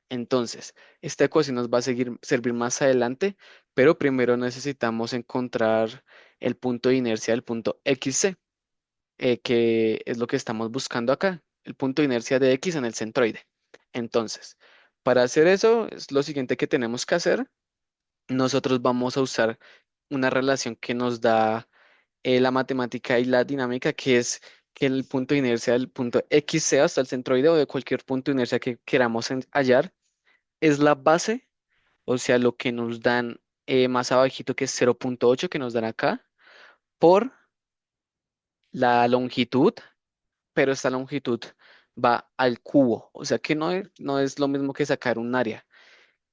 Entonces, esta ecuación nos va a servir más adelante, pero primero necesitamos encontrar el punto de inercia del punto XC, que es lo que estamos buscando acá, el punto de inercia de X en el centroide. Entonces, para hacer eso, es lo siguiente que tenemos que hacer. Nosotros vamos a usar una relación que nos da la matemática y la dinámica, que es que el punto de inercia del punto XC hasta el centroide o de cualquier punto de inercia que queramos hallar es la base, o sea, lo que nos dan más abajito, que es 0.8 que nos dan acá, por la longitud, pero esta longitud va al cubo, o sea que no es lo mismo que sacar un área.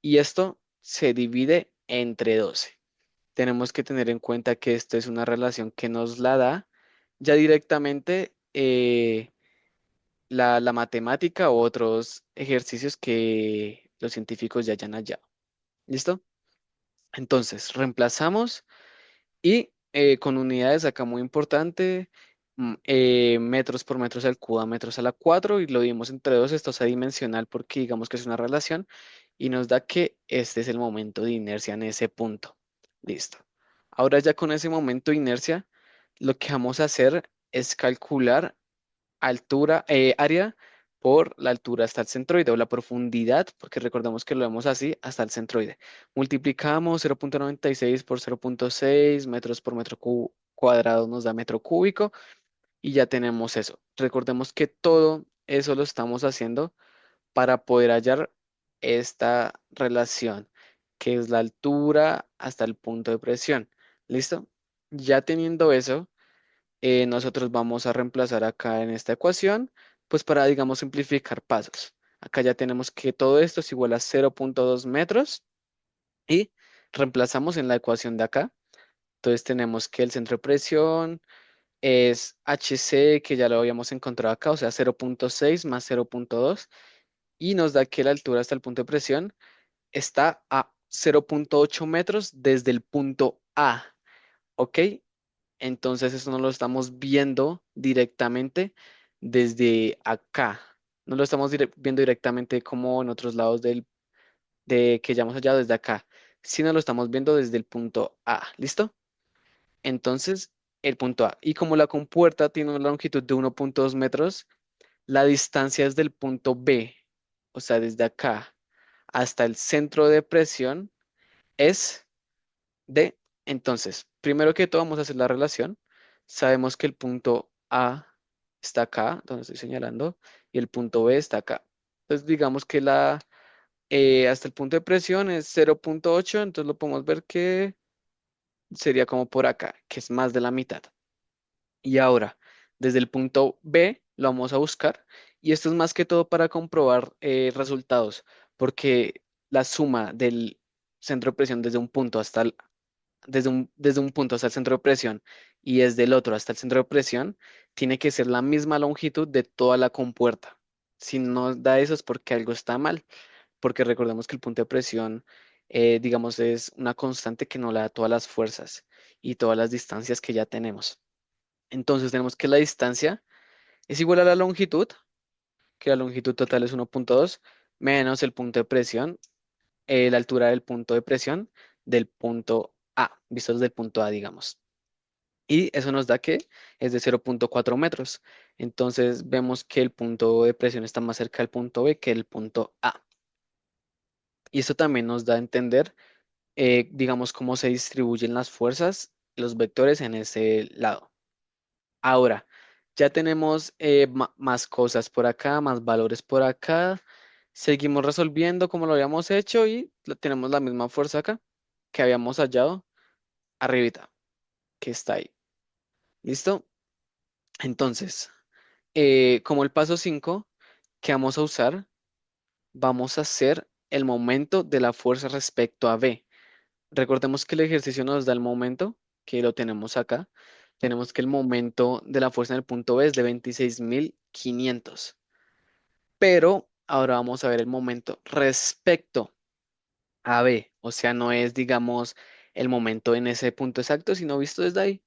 Y esto se divide entre 12. Tenemos que tener en cuenta que esto es una relación que nos la da ya directamente la matemática u otros ejercicios que los científicos ya hayan hallado. ¿Listo? Entonces, reemplazamos y con unidades acá muy importante, metros por metros al cubo a metros a la 4 y lo dimos entre dos. Esto es adimensional porque digamos que es una relación y nos da que este es el momento de inercia en ese punto. Listo. Ahora ya con ese momento de inercia, lo que vamos a hacer es calcular altura, área por la altura hasta el centroide o la profundidad, porque recordemos que lo vemos así, hasta el centroide. Multiplicamos 0.96 por 0.6 metros por metro cuadrado nos da metro cúbico y ya tenemos eso. Recordemos que todo eso lo estamos haciendo para poder hallar esta relación, que es la altura hasta el punto de presión. ¿Listo? Ya teniendo eso, nosotros vamos a reemplazar acá en esta ecuación, pues para, digamos, simplificar pasos. Acá ya tenemos que todo esto es igual a 0.2 metros y reemplazamos en la ecuación de acá. Entonces tenemos que el centro de presión es HC, que ya lo habíamos encontrado acá, o sea, 0.6 más 0.2, y nos da que la altura hasta el punto de presión está a 0.8 metros desde el punto A, ¿ok? Entonces eso no lo estamos viendo directamente desde acá. No lo estamos viendo directamente como en otros lados de que ya hemos hallado desde acá, sino lo estamos viendo desde el punto A. ¿Listo? Entonces, el punto A. Y como la compuerta tiene una longitud de 1.2 metros, la distancia es del punto B, o sea, desde acá hasta el centro de presión es de, entonces, primero que todo vamos a hacer la relación. Sabemos que el punto A está acá, donde estoy señalando, y el punto B está acá. Entonces, digamos que hasta el punto de presión es 0.8, entonces lo podemos ver que sería como por acá, que es más de la mitad. Y ahora, desde el punto B lo vamos a buscar, y esto es más que todo para comprobar resultados, porque la suma del centro de presión desde un punto hasta desde un punto hasta el centro de presión y desde el otro hasta el centro de presión, tiene que ser la misma longitud de toda la compuerta. Si no da eso es porque algo está mal, porque recordemos que el punto de presión digamos, es una constante que nos la da todas las fuerzas y todas las distancias que ya tenemos. Entonces tenemos que la distancia es igual a la longitud, que la longitud total es 1.2 menos el punto de presión, la altura del punto de presión del punto A, visto desde el punto A, digamos. Y eso nos da que es de 0.4 metros. Entonces vemos que el punto de presión está más cerca del punto B que el punto A. Y eso también nos da a entender, digamos, cómo se distribuyen las fuerzas, los vectores en ese lado. Ahora, ya tenemos más cosas por acá, más valores por acá. Seguimos resolviendo como lo habíamos hecho y tenemos la misma fuerza acá que habíamos hallado arribita, que está ahí. ¿Listo? Entonces, como el paso 5 que vamos a usar, vamos a hacer el momento de la fuerza respecto a B. Recordemos que el ejercicio nos da el momento, que lo tenemos acá. Tenemos que el momento de la fuerza en el punto B es de 26.500. Pero ahora vamos a ver el momento respecto a B. O sea, no es, digamos, el momento en ese punto exacto, sino visto desde ahí.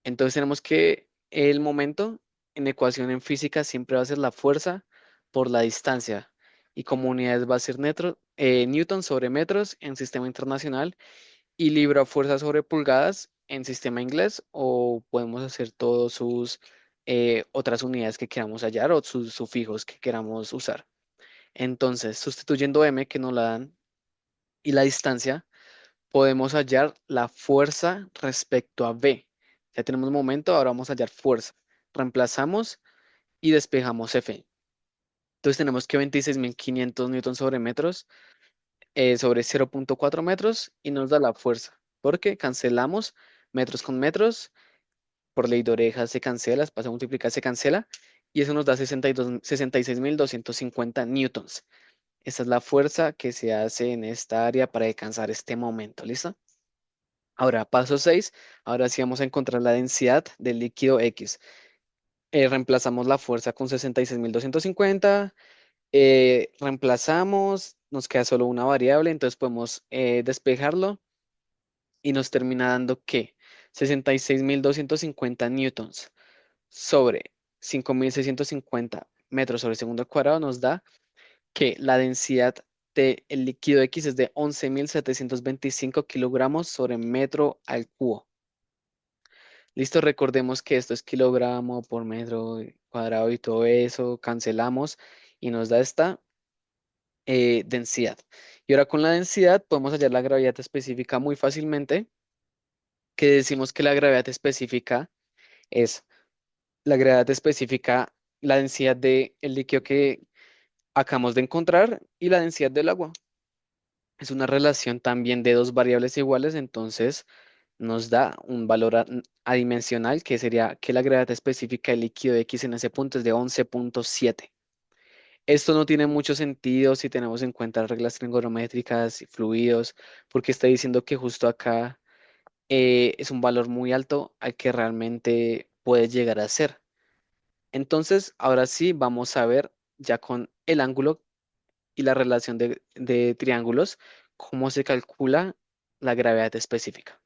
Entonces tenemos que el momento en ecuación en física siempre va a ser la fuerza por la distancia. Y como unidades va a ser newton sobre metros en sistema internacional y libra fuerza sobre pulgadas en sistema inglés, o podemos hacer todos sus otras unidades que queramos hallar o sus sufijos que queramos usar. Entonces, sustituyendo m que nos la dan y la distancia, podemos hallar la fuerza respecto a b. Ya tenemos momento, ahora vamos a hallar fuerza. Reemplazamos y despejamos f. Entonces tenemos que 26.500 newtons sobre metros sobre 0.4 metros y nos da la fuerza. Porque cancelamos metros con metros, por ley de orejas se cancela, pasa a multiplicar, se cancela, y eso nos da 66.250 newtons. Esta es la fuerza que se hace en esta área para alcanzar este momento, ¿listo? Ahora, paso 6, ahora sí vamos a encontrar la densidad del líquido X. Reemplazamos la fuerza con 66.250, reemplazamos, nos queda solo una variable, entonces podemos despejarlo y nos termina dando que 66.250 newtons sobre 5.650 metros sobre segundo al cuadrado nos da que la densidad del líquido X es de 11.725 kilogramos sobre metro al cubo. Listo, recordemos que esto es kilogramo por metro cuadrado y todo eso, cancelamos y nos da esta densidad. Y ahora con la densidad podemos hallar la gravedad específica muy fácilmente, que decimos que la gravedad específica es la gravedad específica, la densidad del líquido que acabamos de encontrar y la densidad del agua. Es una relación también de dos variables iguales, entonces nos da un valor adimensional que sería que la gravedad específica del líquido X en ese punto es de 11.7. Esto no tiene mucho sentido si tenemos en cuenta reglas trigonométricas y fluidos, porque está diciendo que justo acá es un valor muy alto al que realmente puede llegar a ser. Entonces, ahora sí vamos a ver ya con el ángulo y la relación de triángulos, cómo se calcula la gravedad específica.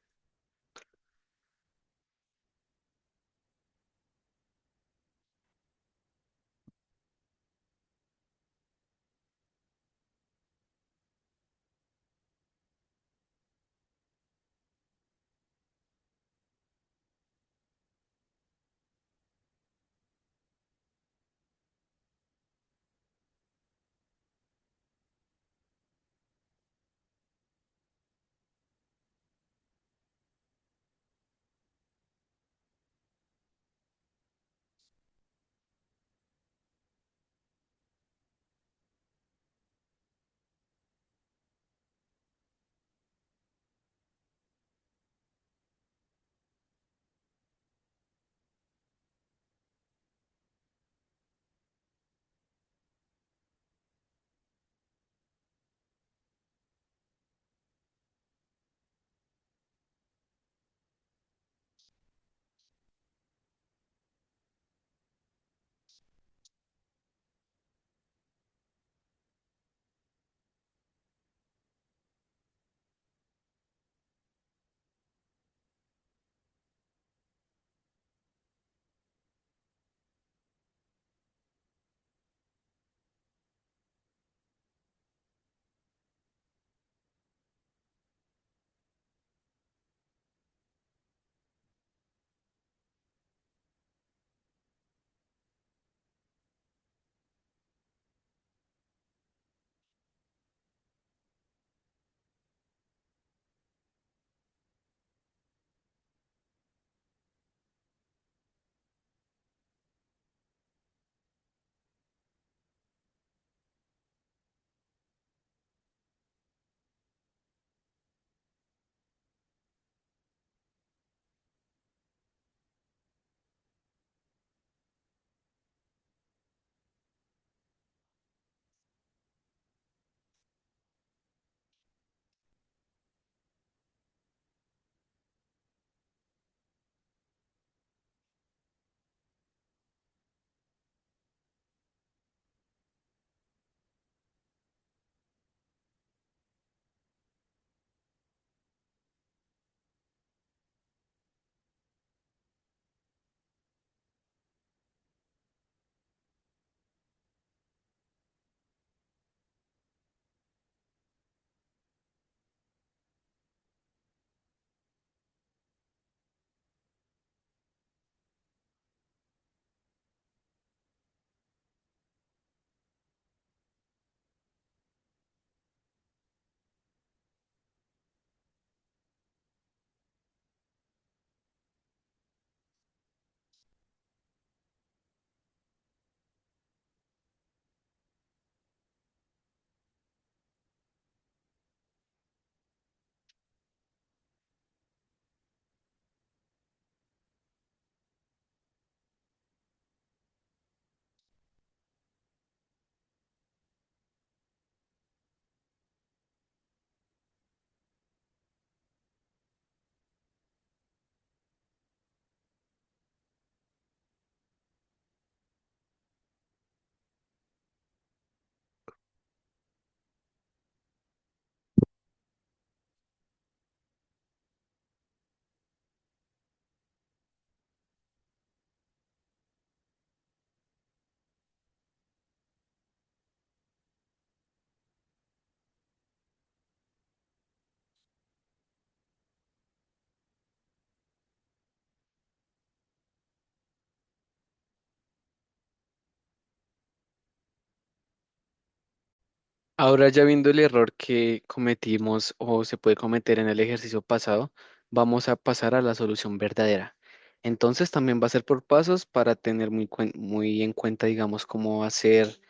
Ahora ya viendo el error que cometimos o se puede cometer en el ejercicio pasado, vamos a pasar a la solución verdadera. Entonces también va a ser por pasos para tener muy en cuenta, digamos, cómo hacer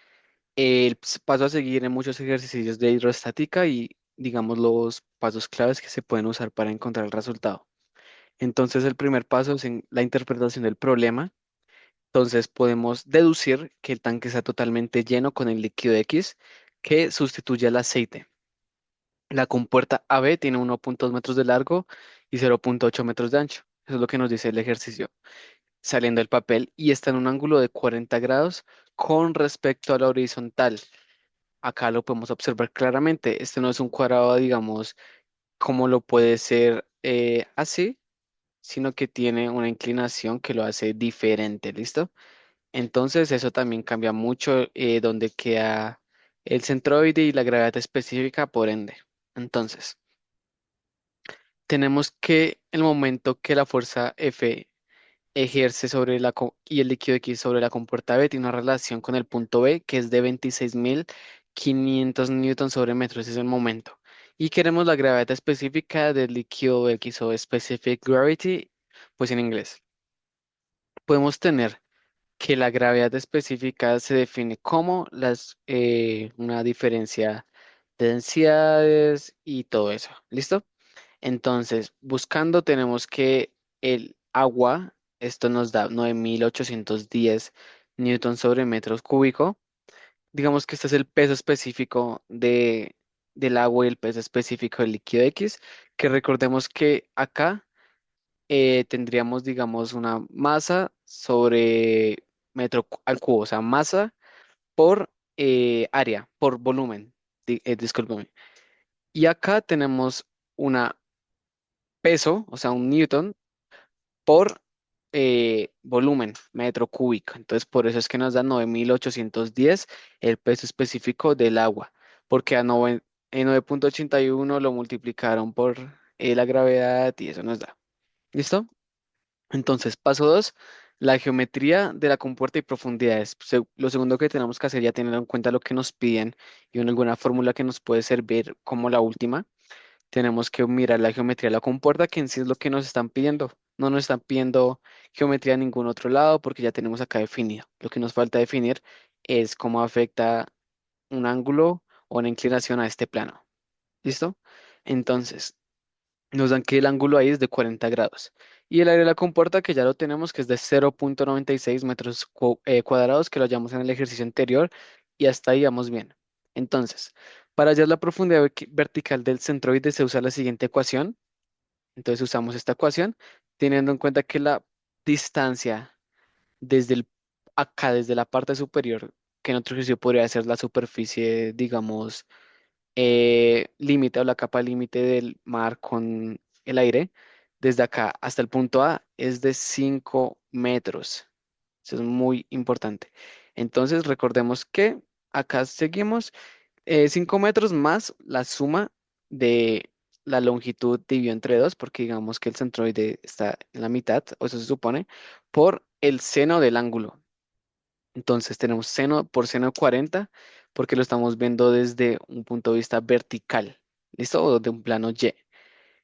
el paso a seguir en muchos ejercicios de hidrostática y, digamos, los pasos claves que se pueden usar para encontrar el resultado. Entonces el primer paso es en la interpretación del problema. Entonces podemos deducir que el tanque está totalmente lleno con el líquido X que sustituye al aceite. La compuerta AB tiene 1,2 metros de largo y 0,8 metros de ancho. Eso es lo que nos dice el ejercicio saliendo del papel y está en un ángulo de 40 grados con respecto a la horizontal. Acá lo podemos observar claramente. Este no es un cuadrado, digamos, como lo puede ser así, sino que tiene una inclinación que lo hace diferente. ¿Listo? Entonces eso también cambia mucho dónde queda el centroide y la gravedad específica, por ende. Entonces, tenemos que el momento que la fuerza F ejerce sobre y el líquido X sobre la compuerta B tiene una relación con el punto B que es de 26.500 newtons sobre metro, ese es el momento. Y queremos la gravedad específica del líquido X o specific gravity, pues en inglés. Podemos tener que la gravedad específica se define como una diferencia de densidades y todo eso. ¿Listo? Entonces, buscando tenemos que el agua, esto nos da 9.810 newton sobre metros cúbico. Digamos que este es el peso específico del agua y el peso específico del líquido X, que recordemos que acá tendríamos, digamos, una masa sobre al cubo, o sea, masa por área, por volumen, discúlpame. Y acá tenemos una peso, o sea, un newton por volumen, metro cúbico. Entonces, por eso es que nos da 9.810 el peso específico del agua, porque a 9,81 lo multiplicaron por la gravedad y eso nos da. ¿Listo? Entonces, paso 2, la geometría de la compuerta y profundidades. Lo segundo que tenemos que hacer ya teniendo en cuenta lo que nos piden y alguna fórmula que nos puede servir como la última, tenemos que mirar la geometría de la compuerta, que en sí es lo que nos están pidiendo. No nos están pidiendo geometría en ningún otro lado porque ya tenemos acá definido. Lo que nos falta definir es cómo afecta un ángulo o una inclinación a este plano. ¿Listo? Entonces, nos dan que el ángulo ahí es de 40 grados. Y el área de la compuerta, que ya lo tenemos, que es de 0,96 metros cuadrados, que lo hallamos en el ejercicio anterior, y hasta ahí vamos bien. Entonces, para hallar la profundidad vertical del centroide se usa la siguiente ecuación. Entonces usamos esta ecuación, teniendo en cuenta que la distancia desde desde la parte superior, que en otro ejercicio podría ser la superficie, digamos, límite o la capa límite del mar con el aire, desde acá hasta el punto A es de 5 metros. Eso es muy importante. Entonces, recordemos que acá seguimos 5 metros más la suma de la longitud dividido entre 2, porque digamos que el centroide está en la mitad, o eso se supone, por el seno del ángulo. Entonces tenemos seno por seno de 40 porque lo estamos viendo desde un punto de vista vertical, ¿listo? O de un plano Y.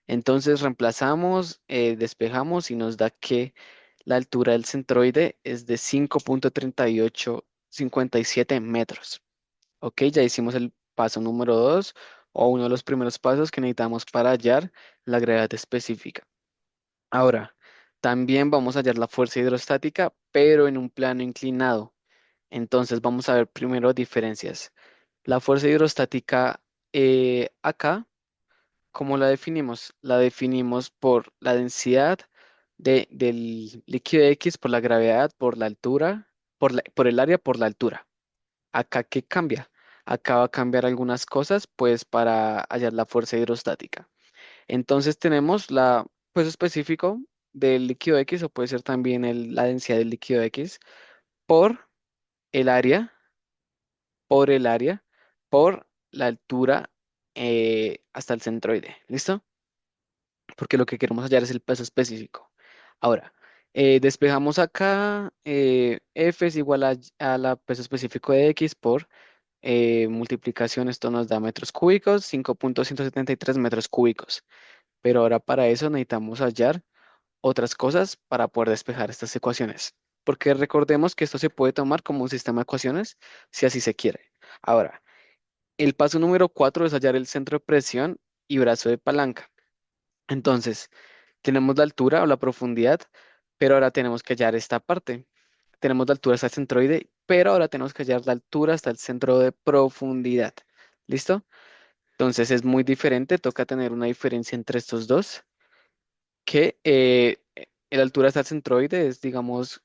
Entonces reemplazamos, despejamos y nos da que la altura del centroide es de 5,3857 metros. Ok, ya hicimos el paso número 2 o uno de los primeros pasos que necesitamos para hallar la gravedad específica. Ahora, también vamos a hallar la fuerza hidrostática, pero en un plano inclinado. Entonces vamos a ver primero diferencias. La fuerza hidrostática acá, ¿cómo la definimos? La definimos por la densidad del líquido X, por la gravedad, por la altura, por el área, por la altura. Acá, ¿qué cambia? Acá va a cambiar algunas cosas, pues para hallar la fuerza hidrostática. Entonces tenemos la peso específico del líquido X, o puede ser también la densidad del líquido X, por el área por el área, por la altura hasta el centroide. ¿Listo? Porque lo que queremos hallar es el peso específico. Ahora, despejamos acá, F es igual a la peso específico de X por multiplicación, esto nos da metros cúbicos, 5.173 metros cúbicos. Pero ahora para eso necesitamos hallar otras cosas para poder despejar estas ecuaciones. Porque recordemos que esto se puede tomar como un sistema de ecuaciones si así se quiere. Ahora, el paso número 4 es hallar el centro de presión y brazo de palanca. Entonces, tenemos la altura o la profundidad, pero ahora tenemos que hallar esta parte. Tenemos la altura hasta el centroide, pero ahora tenemos que hallar la altura hasta el centro de profundidad. ¿Listo? Entonces es muy diferente, toca tener una diferencia entre estos dos, que la altura hasta el centroide es, digamos,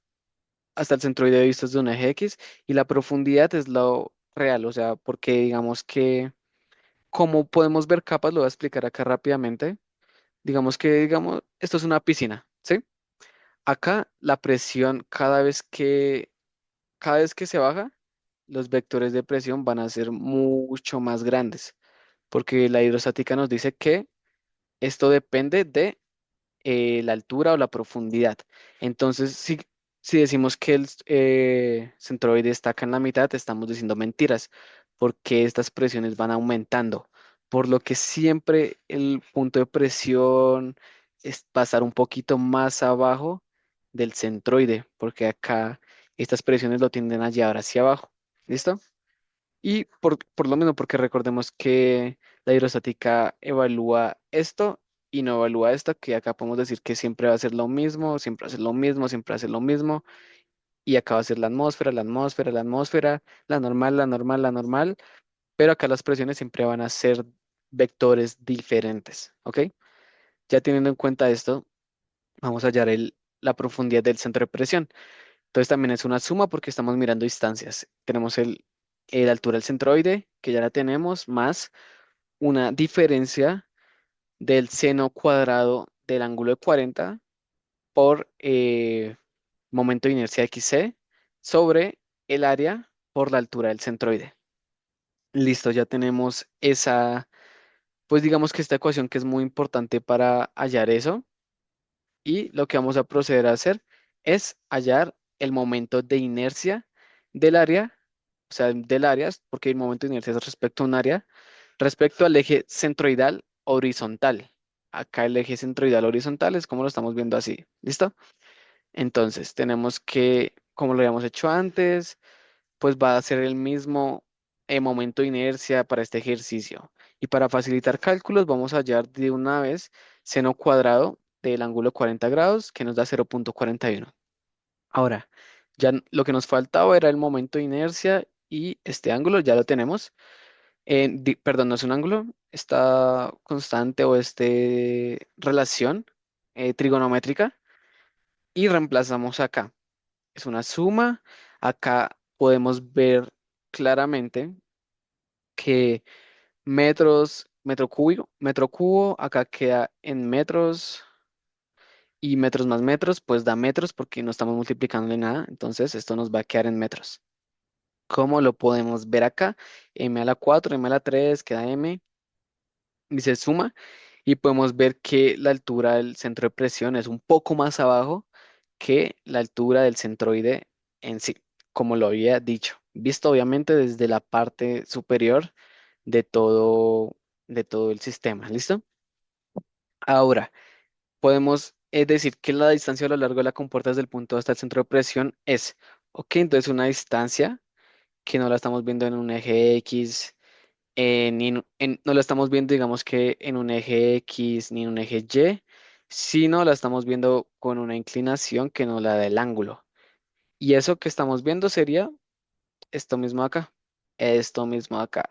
hasta el centroide visto desde un eje X, y la profundidad es lo real, o sea, porque digamos que, como podemos ver capas, lo voy a explicar acá rápidamente. Digamos que, digamos, esto es una piscina, ¿sí? Acá la presión cada vez que se baja, los vectores de presión van a ser mucho más grandes, porque la hidrostática nos dice que esto depende de la altura o la profundidad. Entonces, si decimos que el centroide está acá en la mitad, estamos diciendo mentiras, porque estas presiones van aumentando, por lo que siempre el punto de presión es pasar un poquito más abajo del centroide, porque acá estas presiones lo tienden a llevar hacia abajo. ¿Listo? Y por lo mismo, porque recordemos que la hidrostática evalúa esto y no evalúa esto, que acá podemos decir que siempre va a ser lo mismo, siempre va a ser lo mismo, siempre va a ser lo mismo, y acá va a ser la atmósfera, la atmósfera, la atmósfera, la normal, la normal, la normal, pero acá las presiones siempre van a ser vectores diferentes, ¿ok? Ya teniendo en cuenta esto, vamos a hallar la profundidad del centro de presión. Entonces también es una suma porque estamos mirando distancias. Tenemos la altura del centroide, que ya la tenemos, más una diferencia del seno cuadrado del ángulo de 40 por momento de inercia XC sobre el área por la altura del centroide. Listo, ya tenemos esa, pues digamos que esta ecuación que es muy importante para hallar eso. Y lo que vamos a proceder a hacer es hallar el momento de inercia del área, o sea, del área, porque el momento de inercia es respecto a un área, respecto al eje centroidal horizontal. Acá el eje centroidal horizontal es como lo estamos viendo así. ¿Listo? Entonces, tenemos que, como lo habíamos hecho antes, pues va a ser el mismo momento de inercia para este ejercicio. Y para facilitar cálculos, vamos a hallar de una vez seno cuadrado del ángulo 40 grados, que nos da 0.41. Ahora, lo que nos faltaba era el momento de inercia y este ángulo ya lo tenemos. Perdón, no es un ángulo, esta constante o este relación trigonométrica, y reemplazamos acá. Es una suma. Acá podemos ver claramente que metro cubo, acá queda en metros, y metros más metros, pues da metros porque no estamos multiplicando nada. Entonces esto nos va a quedar en metros. ¿Cómo lo podemos ver acá? M a la 4, M a la 3, queda M, y se suma. Y podemos ver que la altura del centro de presión es un poco más abajo que la altura del centroide en sí, como lo había dicho, visto obviamente desde la parte superior de de todo el sistema. ¿Listo? Ahora, podemos decir que la distancia a lo largo de la compuerta desde el punto hasta el centro de presión es, ok, entonces una distancia que no la estamos viendo en un eje X, no la estamos viendo, digamos que en un eje X ni en un eje Y, sino la estamos viendo con una inclinación que no la del ángulo. Y eso que estamos viendo sería esto mismo acá. Esto mismo acá.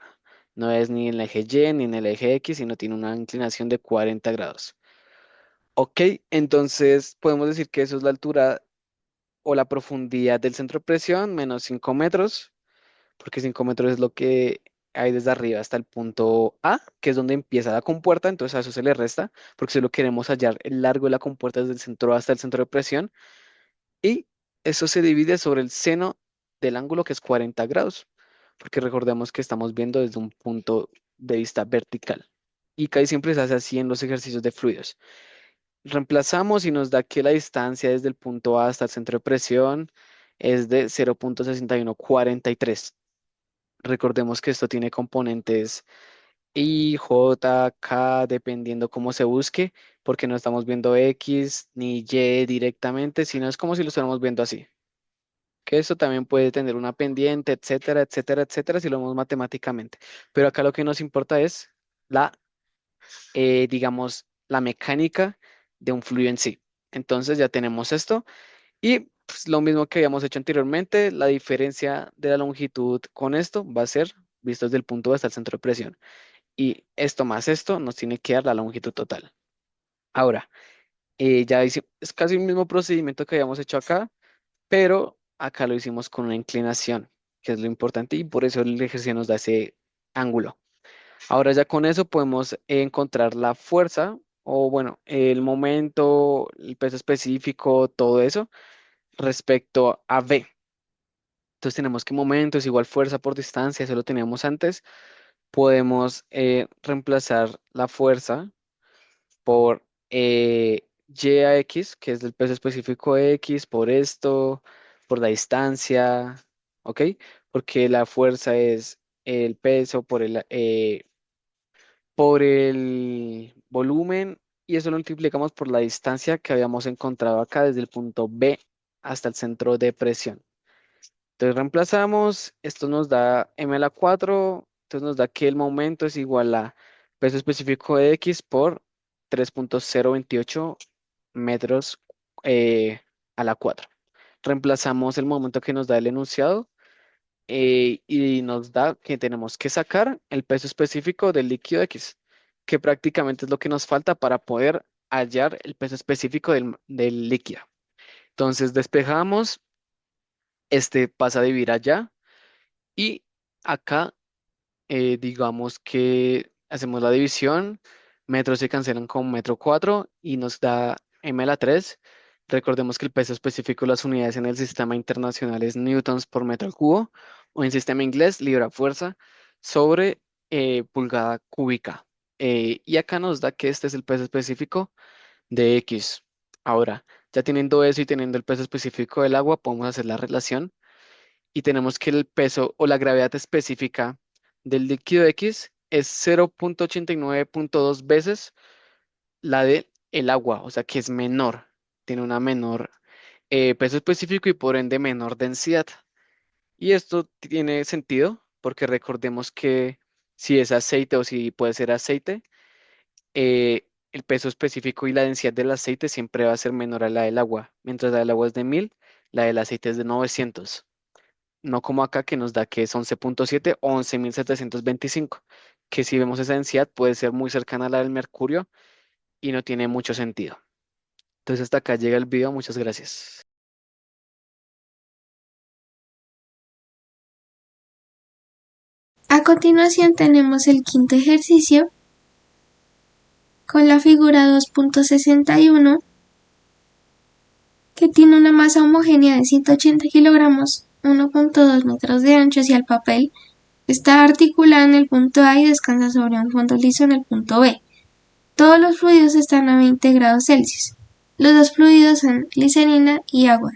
No es ni en el eje Y ni en el eje X, sino tiene una inclinación de 40 grados. Ok, entonces podemos decir que eso es la altura o la profundidad del centro de presión menos 5 metros, porque 5 metros es lo que hay desde arriba hasta el punto A, que es donde empieza la compuerta, entonces a eso se le resta, porque solo queremos hallar el largo de la compuerta desde el centro A hasta el centro de presión, y eso se divide sobre el seno del ángulo, que es 40 grados, porque recordemos que estamos viendo desde un punto de vista vertical. Y casi siempre se hace así en los ejercicios de fluidos. Reemplazamos y nos da que la distancia desde el punto A hasta el centro de presión es de 0.6143. Recordemos que esto tiene componentes I, J, K, dependiendo cómo se busque, porque no estamos viendo X ni Y directamente, sino es como si lo estuviéramos viendo así. Que esto también puede tener una pendiente, etcétera, etcétera, etcétera, si lo vemos matemáticamente. Pero acá lo que nos importa es la, digamos, la mecánica de un fluido en sí. Entonces ya tenemos esto y pues, lo mismo que habíamos hecho anteriormente, la diferencia de la longitud con esto va a ser visto desde el punto hasta el centro de presión. Y esto más esto nos tiene que dar la longitud total. Ahora, ya es casi el mismo procedimiento que habíamos hecho acá, pero acá lo hicimos con una inclinación, que es lo importante y por eso el ejercicio nos da ese ángulo. Ahora ya con eso podemos encontrar la fuerza o bueno, el momento, el peso específico, todo eso respecto a V. Entonces tenemos que momento es igual fuerza por distancia, eso lo teníamos antes. Podemos reemplazar la fuerza por y a x, que es el peso específico de x, por esto, por la distancia, ¿ok? Porque la fuerza es el peso por el volumen y eso lo multiplicamos por la distancia que habíamos encontrado acá desde el punto B hasta el centro de presión. Entonces reemplazamos, esto nos da m a la 4, entonces nos da que el momento es igual a peso específico de x por 3.028 metros a la 4. Reemplazamos el momento que nos da el enunciado y nos da que tenemos que sacar el peso específico del líquido X, que prácticamente es lo que nos falta para poder hallar el peso específico del líquido. Entonces despejamos, este pasa a dividir allá y acá digamos que hacemos la división, metros se cancelan con metro 4 y nos da m a la 3. Recordemos que el peso específico de las unidades en el sistema internacional es newtons por metro al cubo o en sistema inglés libra fuerza sobre pulgada cúbica. Y acá nos da que este es el peso específico de X. Ahora, ya teniendo eso y teniendo el peso específico del agua, podemos hacer la relación y tenemos que el peso o la gravedad específica del líquido X es 0.89.2 veces la del agua, o sea que es menor, tiene una menor peso específico y por ende menor densidad. Y esto tiene sentido porque recordemos que si es aceite o si puede ser aceite, el peso específico y la densidad del aceite siempre va a ser menor a la del agua. Mientras la del agua es de 1000, la del aceite es de 900. No como acá que nos da que es 11.7 o 11.725, que si vemos esa densidad puede ser muy cercana a la del mercurio y no tiene mucho sentido. Entonces hasta acá llega el video, muchas gracias. A continuación tenemos el quinto ejercicio con la figura 2.61 que tiene una masa homogénea de 180 kilogramos, 1.2 metros de ancho hacia el papel, está articulada en el punto A y descansa sobre un fondo liso en el punto B. Todos los fluidos están a 20 grados Celsius. Los dos fluidos son glicerina y agua.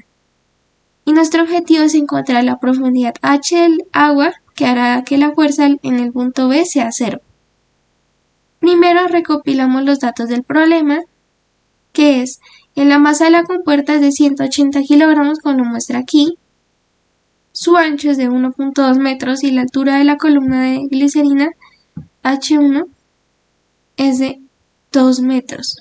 Y nuestro objetivo es encontrar la profundidad H del agua que hará que la fuerza en el punto B sea 0. Primero recopilamos los datos del problema, que es en la masa de la compuerta es de 180 kilogramos, como lo muestra aquí. Su ancho es de 1.2 metros y la altura de la columna de glicerina H1 es de 2 metros.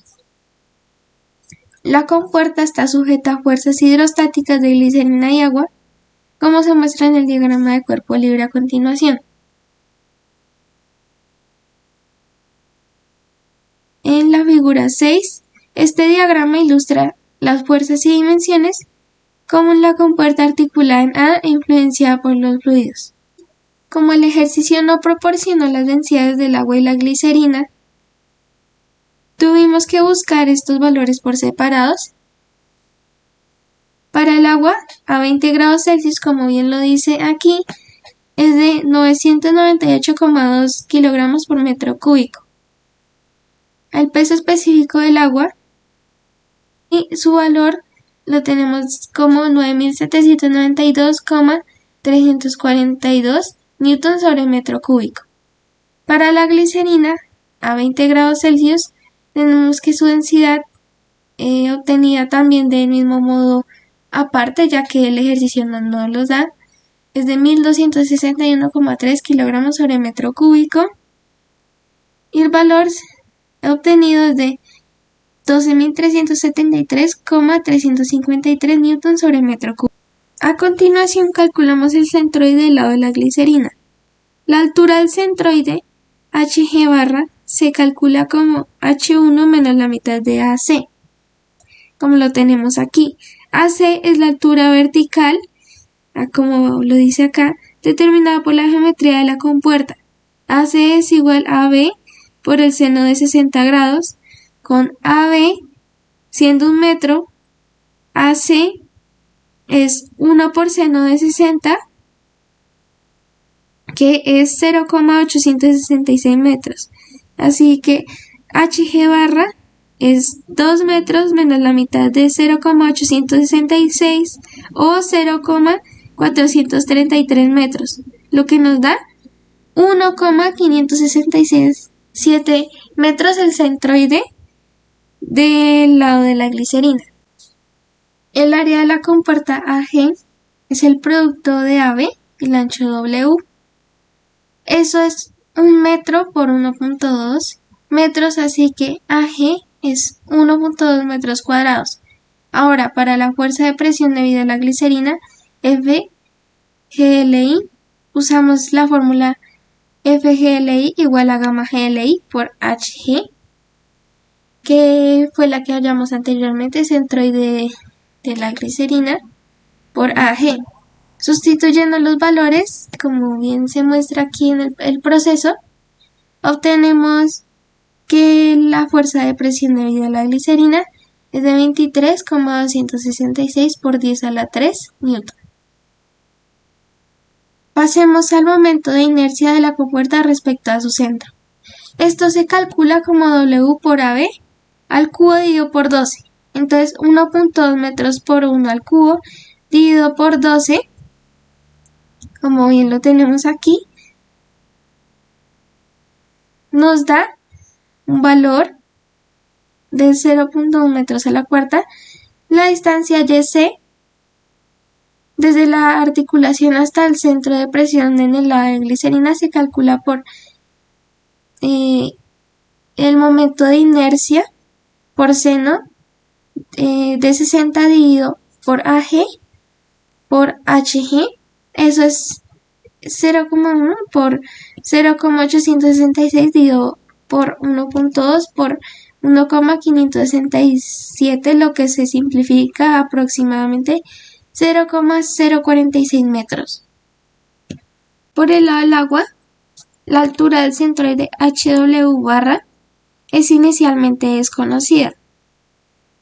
La compuerta está sujeta a fuerzas hidrostáticas de glicerina y agua, como se muestra en el diagrama de cuerpo libre a continuación. En la figura 6, este diagrama ilustra las fuerzas y dimensiones como la compuerta articulada en A e influenciada por los fluidos. Como el ejercicio no proporcionó las densidades del agua y la glicerina, tuvimos que buscar estos valores por separados. Para el agua, a 20 grados Celsius, como bien lo dice aquí, es de 998,2 kilogramos por metro cúbico. El peso específico del agua y su valor lo tenemos como 9.792,342 newton sobre metro cúbico. Para la glicerina, a 20 grados Celsius, tenemos que su densidad obtenida también del mismo modo aparte, ya que el ejercicio no nos los da, es de 1261,3 kilogramos sobre metro cúbico, y el valor obtenido es de 12.373,353 newton sobre metro cúbico. A continuación calculamos el centroide del lado de la glicerina. La altura del centroide, Hg barra, se calcula como H1 menos la mitad de AC, como lo tenemos aquí. AC es la altura vertical, como lo dice acá, determinada por la geometría de la compuerta. AC es igual a B por el seno de 60 grados, con AB siendo un metro, AC es 1 por seno de 60, que es 0,866 metros. Así que Hg barra es 2 metros menos la mitad de 0,866 o 0,433 metros, lo que nos da 1,567 metros el centroide del lado de la glicerina. El área de la compuerta AG es el producto de AB y el ancho W. Eso es 1 metro por 1.2 metros, así que AG es 1.2 metros cuadrados. Ahora, para la fuerza de presión debido a la glicerina, FGLI, usamos la fórmula FGLI igual a gamma GLI por HG, que fue la que hallamos anteriormente, centroide de la glicerina, por AG. Sustituyendo los valores, como bien se muestra aquí en el proceso, obtenemos que la fuerza de presión debido a la glicerina es de 23,266 por 10 a la 3 newton. Pasemos al momento de inercia de la compuerta respecto a su centro. Esto se calcula como W por AB al cubo dividido por 12. Entonces 1.2 metros por 1 al cubo dividido por 12, como bien lo tenemos aquí, nos da un valor de 0.1 metros a la cuarta. La distancia YC desde la articulación hasta el centro de presión en el lado de glicerina se calcula por el momento de inercia por seno de 60 dividido por AG por HG. Eso es 0,1 por 0,866 dividido por 1.2 por 1,567, lo que se simplifica aproximadamente 0,046 metros. Por el lado del agua, la altura del centroide HW barra es inicialmente desconocida,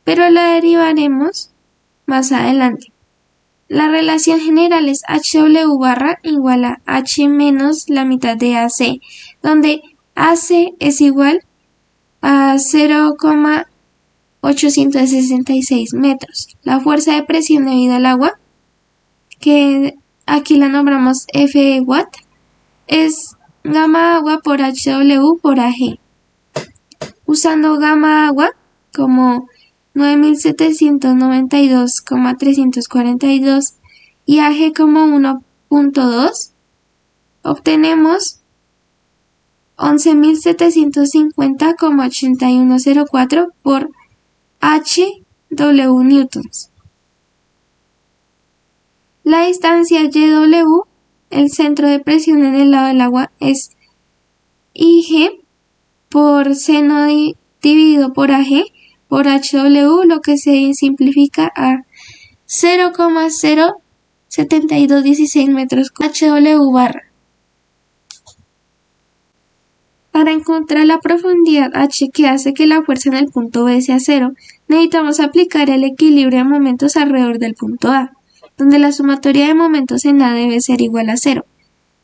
pero la derivaremos más adelante. La relación general es HW barra igual a H menos la mitad de AC, donde AC es igual a 0,866 metros. La fuerza de presión debido al agua, que aquí la nombramos F watt, es gamma agua por HW por AG. Usando gamma agua como 9.792,342 y AG como 1.2, obtenemos 11.750,8104 por HW newtons. La distancia YW, el centro de presión en el lado del agua, es IG por seno dividido por AG por HW, lo que se simplifica a 0,07216 metros con HW barra. Para encontrar la profundidad H que hace que la fuerza en el punto B sea cero, necesitamos aplicar el equilibrio de momentos alrededor del punto A, donde la sumatoria de momentos en A debe ser igual a 0.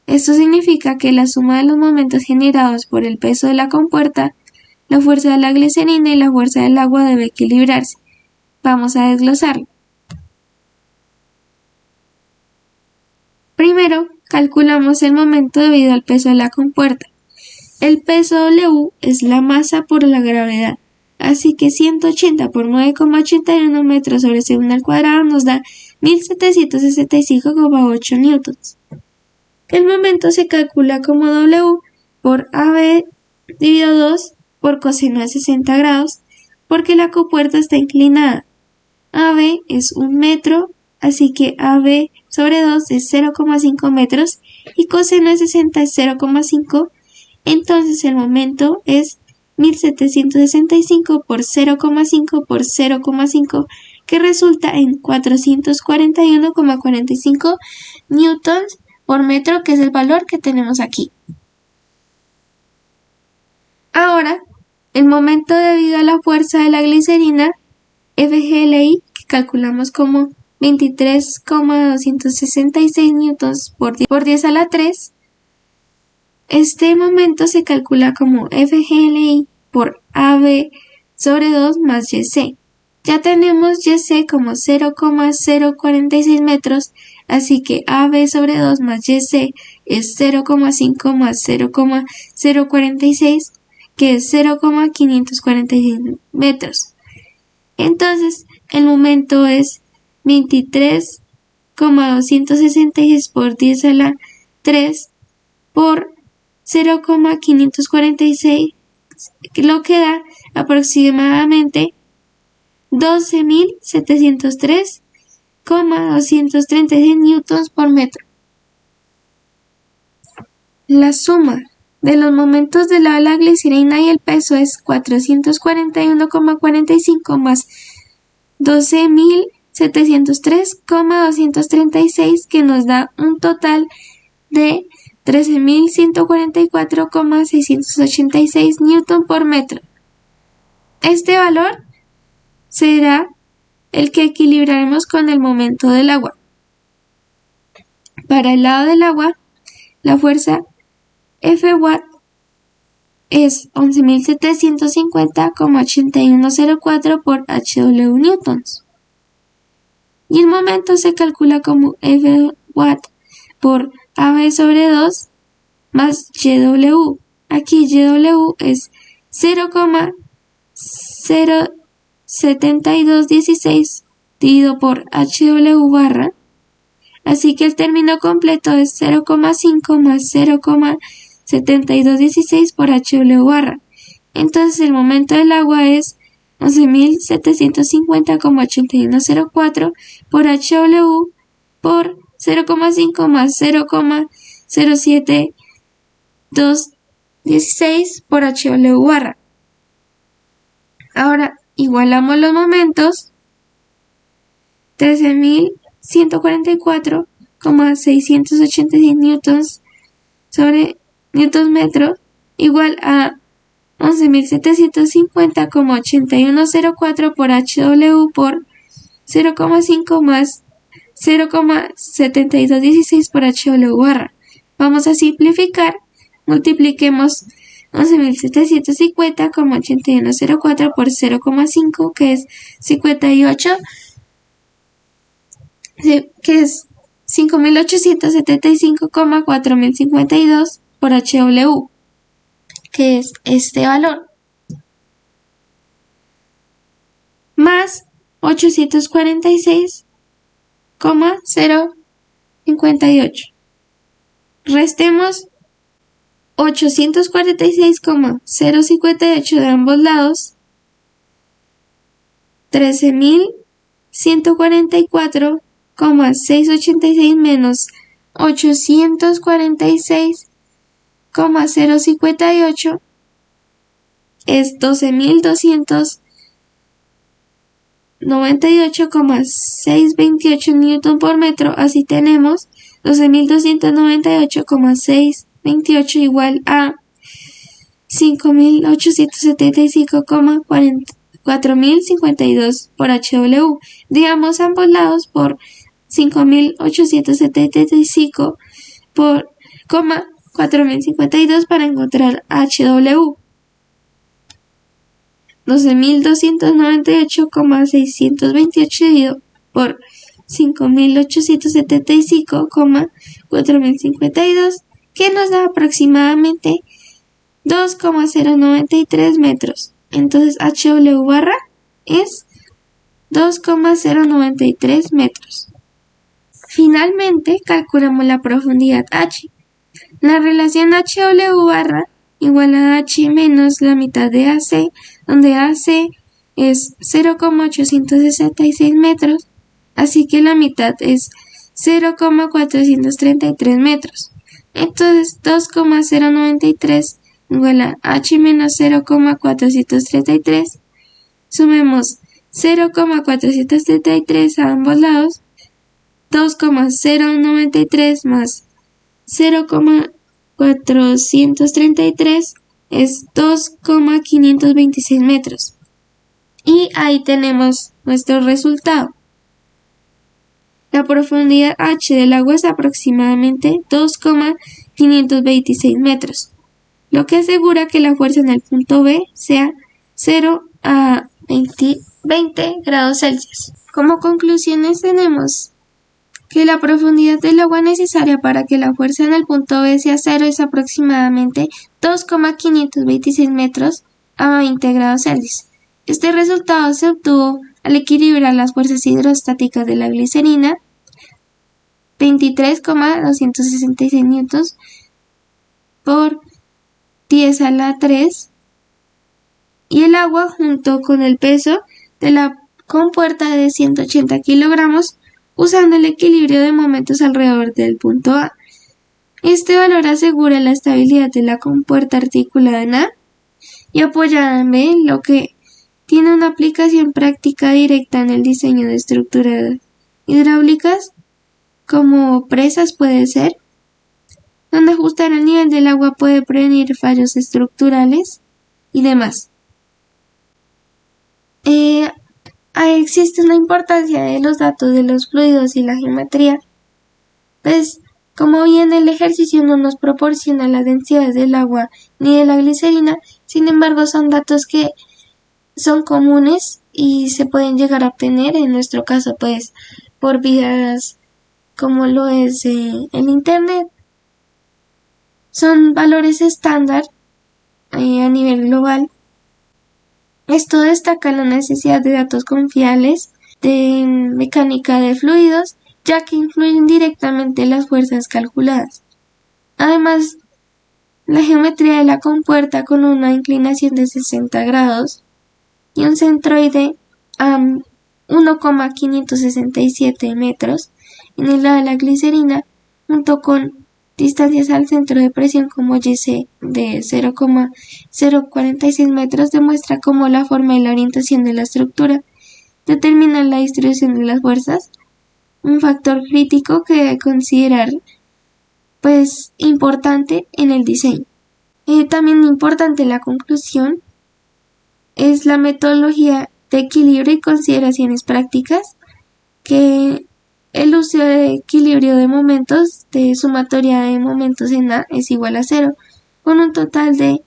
Esto significa que la suma de los momentos generados por el peso de la compuerta, la fuerza de la glicerina y la fuerza del agua debe equilibrarse. Vamos a desglosarlo. Primero, calculamos el momento debido al peso de la compuerta. El peso W es la masa por la gravedad, así que 180 por 9,81 metros sobre segundo al cuadrado nos da 1765,8 newtons. El momento se calcula como W por AB dividido 2 por coseno de 60 grados, porque la compuerta está inclinada. AB es 1 metro, así que AB sobre 2 es 0,5 metros y coseno de 60 es 0,5, entonces el momento es 1765 por 0,5 por 0,5, que resulta en 441,45 newtons por metro, que es el valor que tenemos aquí. Ahora, el momento debido a la fuerza de la glicerina, FGLI, que calculamos como 23,266 newtons por 10 a la 3, este momento se calcula como FGLI por AB sobre 2 más YC. Ya tenemos YC como 0,046 metros, así que AB sobre 2 más YC es 0,5 más 0,046, que es 0,546 metros. Entonces, el momento es 23,266 por 10 a la 3 por 0,546, lo que da aproximadamente 12.703,236 newtons por metro. La suma de los momentos de la glicerina y el peso es 441,45 más 12.703,236, que nos da un total de 13.144,686 newton por metro. Este valor será el que equilibraremos con el momento del agua. Para el lado del agua, la fuerza F-watt es 11.750,8104 por HW newtons. Y el momento se calcula como F-watt por AB sobre 2 más YW. Aquí YW es 0,07216 dividido por HW barra. Así que el término completo es 0,5 más 0,7216 por HW barra. Entonces el momento del agua es 11.750,8104 por HW por 0,5 más 0,07216 por HW barra. Ahora igualamos los momentos. 13.144,686 newtons sobre newtons metro igual a 11.750,8104 por HW por 0,5 más 0,7216 por HW barra. Vamos a simplificar. Multipliquemos 11.750,8104 por 0,5, que es 58, que es 5.875,4052 por HW, que es este valor, más 846,058. Restemos 846,058 de ambos lados. 13.144,686 menos 846,058 es 12.298,628 newton por metro. Así tenemos 12.298,628 igual a 5.875,4052 por HW. Digamos ambos lados por 5.875 por 4.052 para encontrar HW. 12.298,628 dividido por 5.875,4.052, que nos da aproximadamente 2,093 metros. Entonces HW barra es 2,093 metros. Finalmente calculamos la profundidad H. La relación HW barra igual a H menos la mitad de AC, donde AC es 0,866 metros, así que la mitad es 0,433 metros. Entonces 2,093 igual a H menos 0,433. Sumemos 0,433 a ambos lados. 2,093 más 0,433 es 2,526 metros. Y ahí tenemos nuestro resultado. La profundidad H del agua es aproximadamente 2,526 metros, lo que asegura que la fuerza en el punto B sea 0 a 20 grados Celsius. Como conclusiones tenemos que la profundidad del agua necesaria para que la fuerza en el punto B sea 0 es aproximadamente 2,526 metros a 20 grados Celsius. Este resultado se obtuvo al equilibrar las fuerzas hidrostáticas de la glicerina, 23,266 newtons por 10 a la 3, y el agua junto con el peso de la compuerta de 180 kilogramos, usando el equilibrio de momentos alrededor del punto A. Este valor asegura la estabilidad de la compuerta articulada en A y apoyada en B, lo que tiene una aplicación práctica directa en el diseño de estructuras hidráulicas, como presas puede ser, donde ajustar el nivel del agua puede prevenir fallos estructurales y demás. Existe una importancia de los datos de los fluidos y la geometría, pues como bien el ejercicio no nos proporciona las densidades del agua ni de la glicerina, sin embargo son datos que son comunes y se pueden llegar a obtener, en nuestro caso pues por vías como lo es el internet. Son valores estándar a nivel global. Esto destaca la necesidad de datos confiables de mecánica de fluidos, ya que influyen directamente en las fuerzas calculadas. Además, la geometría de la compuerta con una inclinación de 60 grados y un centroide a 1,567 metros en el lado de la glicerina, junto con distancias al centro de presión como YC de 0,046 metros, demuestra cómo la forma y la orientación de la estructura determinan la distribución de las fuerzas, un factor crítico que debe considerar pues importante en el diseño. También importante en la conclusión es la metodología de equilibrio y consideraciones prácticas, que el uso de equilibrio de momentos de sumatoria de momentos en A es igual a 0, con un total de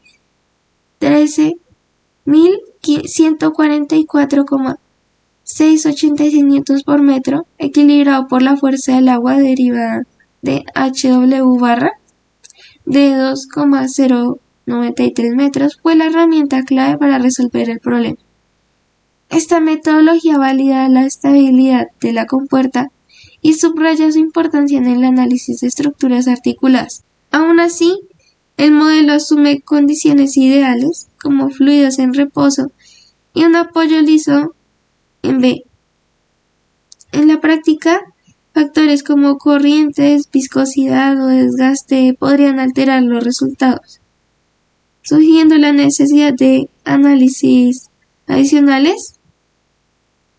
13.144,686 newtons por metro, equilibrado por la fuerza del agua derivada de HW barra de 2,093 metros, fue la herramienta clave para resolver el problema. Esta metodología valida la estabilidad de la compuerta y subraya su importancia en el análisis de estructuras articuladas. Aún así, el modelo asume condiciones ideales, como fluidos en reposo y un apoyo liso en B. En la práctica, factores como corrientes, viscosidad o desgaste podrían alterar los resultados, sugiriendo la necesidad de análisis adicionales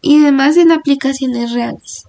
y demás en aplicaciones reales.